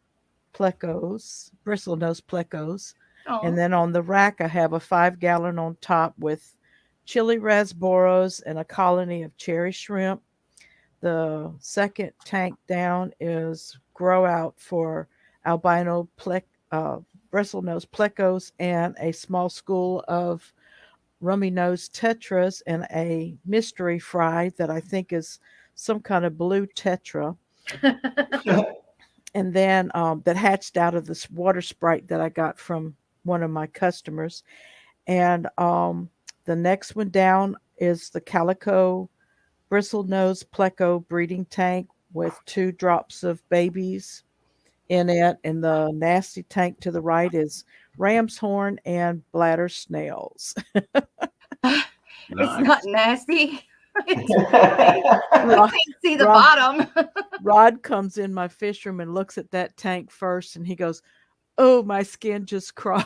S7: plecos, bristlenose plecos.
S1: Oh.
S7: And then on the rack, I have a 5-gallon on top with chili rasboros and a colony of cherry shrimp. The second tank down is grow out for albino bristlenose plecos and a small school of rummy nose tetras and a mystery fry that I think is some kind of blue tetra. And then that hatched out of this water sprite that I got from one of my customers. And the next one down is the calico bristlenose pleco breeding tank with 2 drops of babies in it. And the nasty tank to the right is ram's horn and bladder snails.
S3: Nice.
S1: It's not nasty. It's you can't see the bottom.
S7: Rod comes in my fish room and looks at that tank first, and he goes, "Oh, my skin just crawls."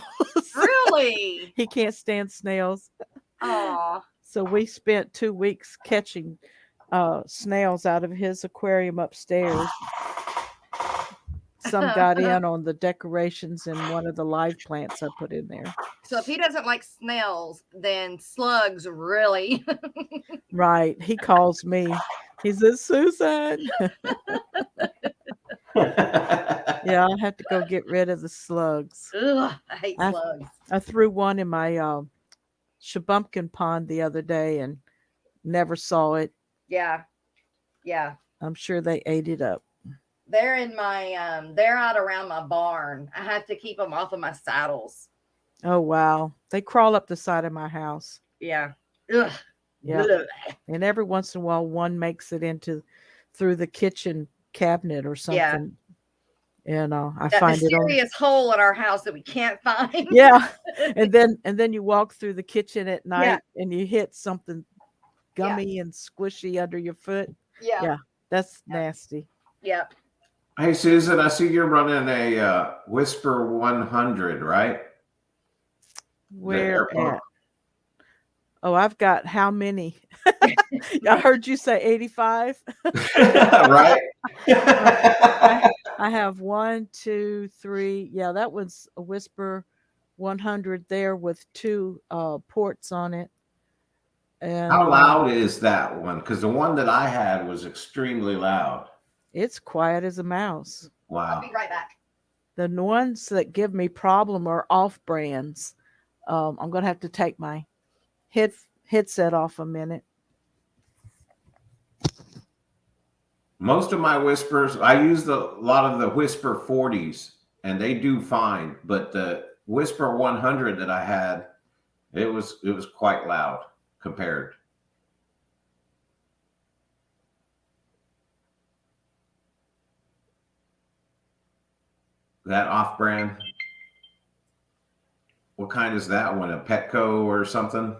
S1: Really?
S7: He can't stand snails.
S1: Aw.
S7: So we spent 2 weeks catching snails out of his aquarium upstairs. Some got in on the decorations and one of the live plants I put in there.
S1: So if he doesn't like snails, then slugs really.
S7: Right. He calls me. He says, "Susan." Yeah, I'll have to go get rid of the slugs.
S1: Ugh, I hate slugs.
S7: I threw one in my shabumpkin pond the other day and never saw it.
S1: Yeah. Yeah.
S7: I'm sure they ate it up.
S1: They're in my they're out around my barn. I have to keep them off of my saddles.
S7: Oh, wow. They crawl up the side of my house.
S1: Yeah. Ugh.
S7: Yeah.
S1: Ugh.
S7: And every once in a while, one makes it through the kitchen cabinet or something.
S1: Yeah.
S7: And I
S1: That
S7: find it
S1: mysterious hole in our house that we can't find.
S7: Yeah. And then you walk through the kitchen at night and you hit something gummy and squishy under your foot.
S1: Yeah.
S7: Yeah. That's nasty.
S1: Yep.
S3: Hey, Susan, I see you're running a Whisper 100, right?
S7: Where at? Oh, I've got how many? I heard you say 85.
S3: Right?
S7: I have 1, 2, 3. Yeah, that one's a Whisper 100 there with 2 ports on it. And
S3: How loud is that one? Because the one that I had was extremely loud.
S7: it's quiet as a mouse.
S3: Wow.
S1: I'll be right back.
S7: The ones that give me problem are off brands. I'm going to have to take my headset off a minute.
S3: Most of my Whispers, I used a lot of the Whisper 40s, and they do fine. But the Whisper 100 that I had, it was quite loud compared. That off-brand. What kind is that one? A Petco or something?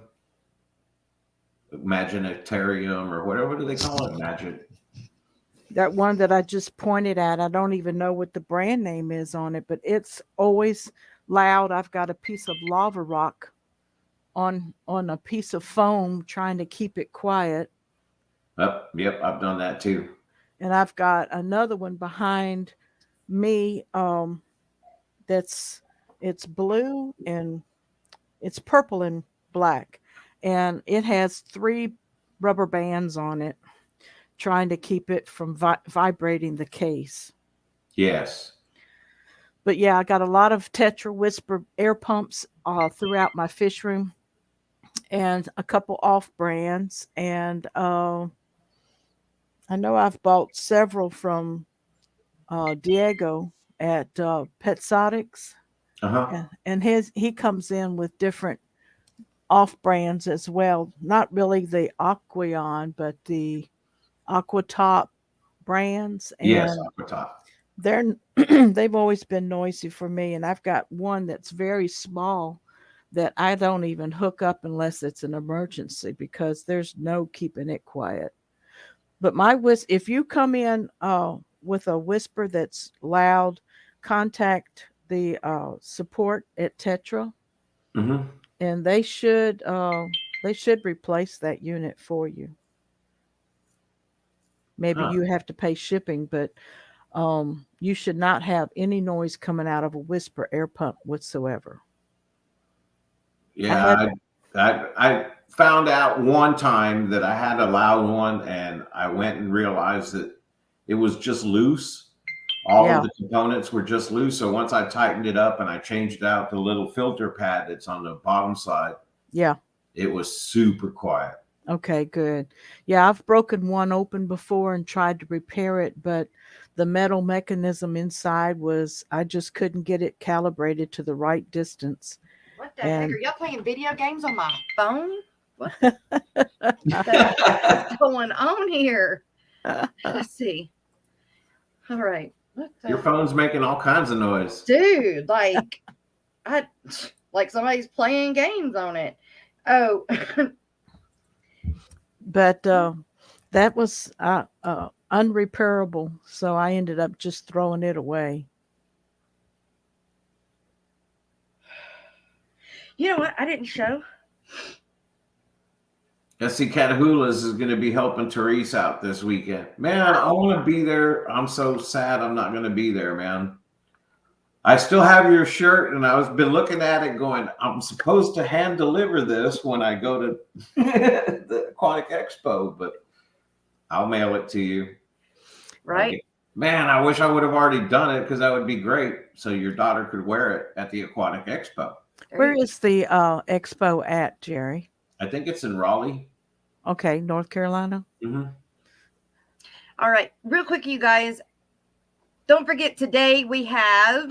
S3: Imaginitarium or whatever do they call it? Magic.
S7: That one that I just pointed at, I don't even know what the brand name is on it, but it's always loud. I've got a piece of lava rock on a piece of foam trying to keep it quiet.
S3: Yep, I've done that too.
S7: And I've got another one behind me that's It's blue and it's purple and black, and it has 3 rubber bands on it, trying to keep it from vibrating the case.
S3: Yes.
S7: But yeah, I got a lot of Tetra Whisper air pumps throughout my fish room, and a couple off brands. And I know I've bought several from Diego at Petsotics, and he comes in with different off brands as well. Not really the Aquion, but the Aquatop brands. And
S3: Yes, Aquatop.
S7: they've always been noisy for me, and I've got one that's very small that I don't even hook up unless it's an emergency, because there's no keeping it quiet. But if you come in with a whisper that's loud, contact the support at Tetra, and they should replace that unit for you. Maybe you have to pay shipping, but you should not have any noise coming out of a whisper air pump whatsoever.
S3: Yeah, I found out one time that I had a loud one, and I went and realized that it was just loose. All of the components were just loose. So once I tightened it up and I changed out the little filter pad that's on the bottom side, it was super quiet.
S7: Okay, good. Yeah, I've broken one open before and tried to repair it, but the metal mechanism inside I just couldn't get it calibrated to the right distance.
S1: What the heck? Are y'all playing video games on my phone? What the heck is going on here? Let's see. All right.
S3: Your phone's making all kinds of noise.
S1: Dude, like somebody's playing games on it. Oh.
S7: But that was unrepairable, so I ended up just throwing it away.
S1: You know what? I didn't show.
S3: SC Catahoula's is going to be helping Therese out this weekend. Man, I want to be there. I'm so sad I'm not going to be there, man. I still have your shirt, and I've been looking at it going, I'm supposed to hand deliver this when I go to the Aquatic Expo, but I'll mail it to you.
S1: Right.
S3: Man, I wish I would have already done it, because that would be great. So your daughter could wear it at the Aquatic Expo.
S7: Where is the expo at, Jerry?
S3: I think it's in Raleigh.
S7: Okay, North Carolina.
S1: All right, real quick, you guys. Don't forget, today we have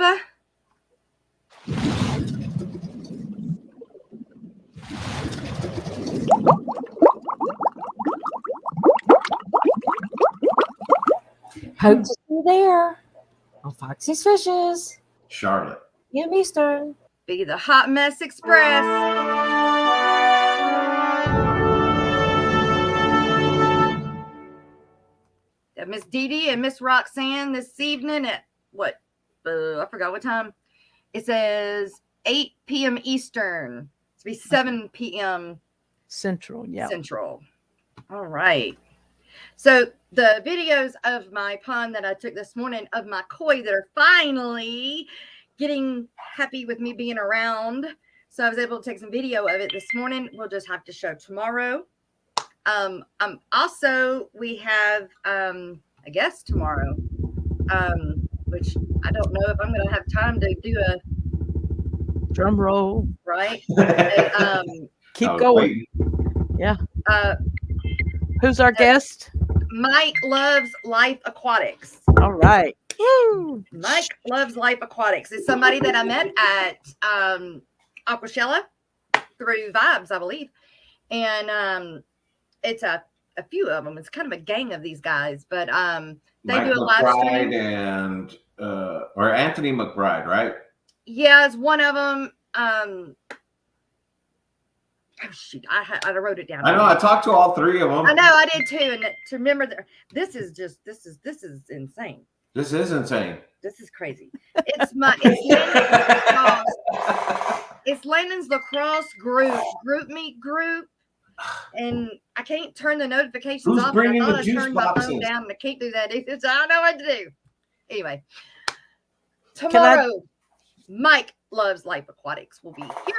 S10: hope to see you there on Foxy's Fishes.
S3: Charlotte.
S10: Yeah, Eastern.
S1: Be the Hot Mess Express. Miss Dee Dee and Miss Roxanne this evening at what? I forgot what time. It says 8 p.m. Eastern. It's be 7 p.m.
S7: Central. Yeah.
S1: Central. All right. So the videos of my pond that I took this morning of my koi that are finally getting happy with me being around. So I was able to take some video of it this morning. We'll just have to show tomorrow. Also, we have a guest tomorrow, which I don't know if I'm going to have time to do a
S7: drum roll.
S1: Right.
S7: Keep going. Yeah. Who's our guest?
S1: Mike Loves Life Aquatics.
S7: All right.
S1: Woo. Mike Loves Life Aquatics. It's somebody that I met at Aquashella through Vibes, I believe. And it's a few of them. It's kind of a gang of these guys, but they
S3: Mike
S1: do a live stream.
S3: And or Anthony McBride, right?
S1: Yeah, it's one of them. Oh shoot, I wrote it down.
S3: I know. I talked to all three of them.
S1: I know, I did too. And to remember that this is insane.
S3: This is insane.
S1: This is crazy. It's Landon's Lacrosse group meet group. And I can't turn the notifications
S3: Who's
S1: off.
S3: bringing
S1: I thought
S3: the
S1: I
S3: juice
S1: turned my
S3: boxes?
S1: phone down, and I can't do that either. So I don't know what to do. Anyway, tomorrow. Mike Loves Life Aquatics will be here,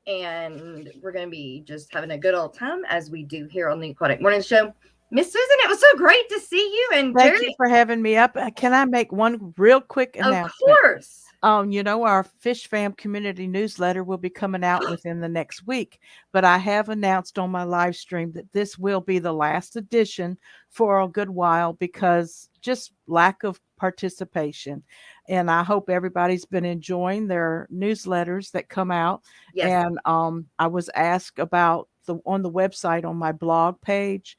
S1: and we're going to be just having a good old time as we do here on the Aquatic Morning Show. Miss Susan, it was so great to see you. And
S7: Thank
S1: Jerry,
S7: you for having me up. Can I make one real quick announcement?
S1: Of course.
S7: Our Fish Fam community newsletter will be coming out within the next week, but I have announced on my live stream that this will be the last edition for a good while because just lack of participation. And I hope everybody's been enjoying their newsletters that come out.
S1: Yes.
S7: And I was asked about on the website on my blog page.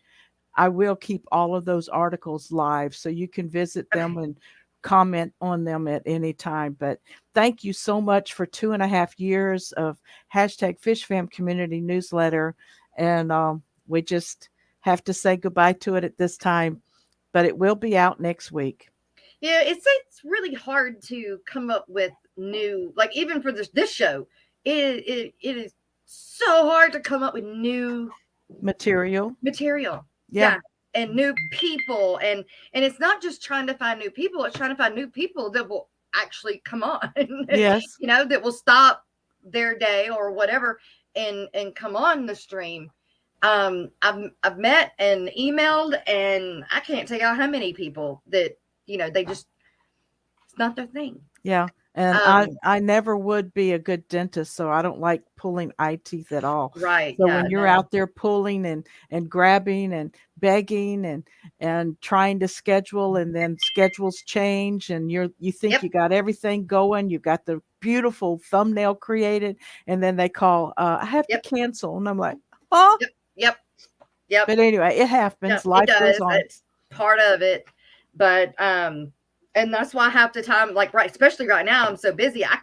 S7: I will keep all of those articles live so you can visit them and comment on them at any time. But thank you so much for 2.5 years of #FishFam community newsletter. And we just have to say goodbye to it at this time, but it will be out next week.
S1: Yeah, it's really hard to come up with new, like even for this show, it is so hard to come up with new
S7: material.
S1: Yeah. And new people, and it's not just trying to find new people, it's trying to find new people that will actually come on.
S7: Yes.
S1: That will stop their day or whatever and come on the stream. I've met and emailed, and I can't tell y'all how many people that they just, it's not their thing.
S7: Yeah. And I never would be a good dentist, so I don't like pulling eye teeth at all.
S1: Right.
S7: So when you're out there pulling and grabbing and begging and trying to schedule, and then schedules change, and you think you got everything going, you got the beautiful thumbnail created, and then they call, I have to cancel, and I'm like, oh.
S1: Yep.
S7: But anyway, it happens. Life goes on.
S1: It's part of it, but and that's why half the time, especially right now, I'm so busy. I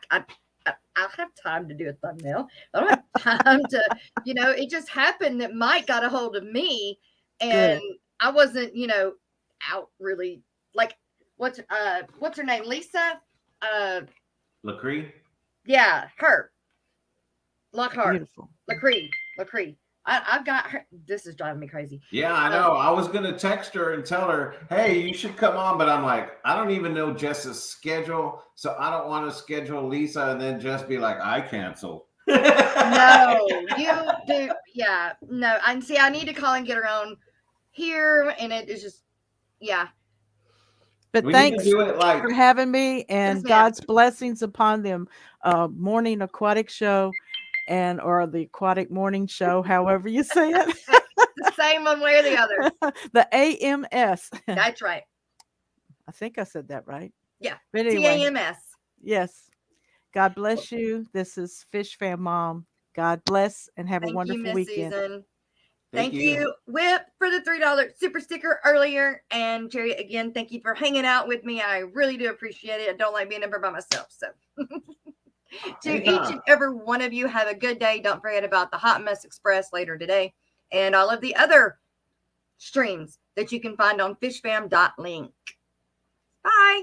S1: have time to do a thumbnail. I don't have time to, it just happened that Mike got a hold of me, and I wasn't, out really. What's her name? Lisa?
S3: LaCree?
S1: Yeah, her. Lockhart.
S7: Beautiful.
S1: LaCree. I've got her. This is driving me crazy.
S3: Yeah, I know. I was going to text her and tell her, hey, you should come on. But I'm like, I don't even know Jess's schedule. So I don't want to schedule Lisa and then just be like, I cancel.
S1: No, you do. Yeah. No, I need to call and get her on here. And it is just, yeah.
S7: But thanks for having me, and God's blessings upon them. Morning Aquatic Show. Or the Aquatic Morning Show, however you say it.
S1: The same one way or the other.
S7: The AMS.
S1: That's right.
S7: I think I said that right.
S1: Yeah.
S7: But anyway,
S1: TAMS.
S7: Yes. God bless you. This is Fish Fam Mom. God bless, and have a wonderful weekend.
S1: Susan. Thank you, Whip, for the $3 super sticker earlier. And Jerry, again, thank you for hanging out with me. I really do appreciate it. I don't like being ever by myself. So to each and every one of you, have a good day. Don't forget about the Hot Mess Express later today, and all of the other streams that you can find on fishfam.link. Bye.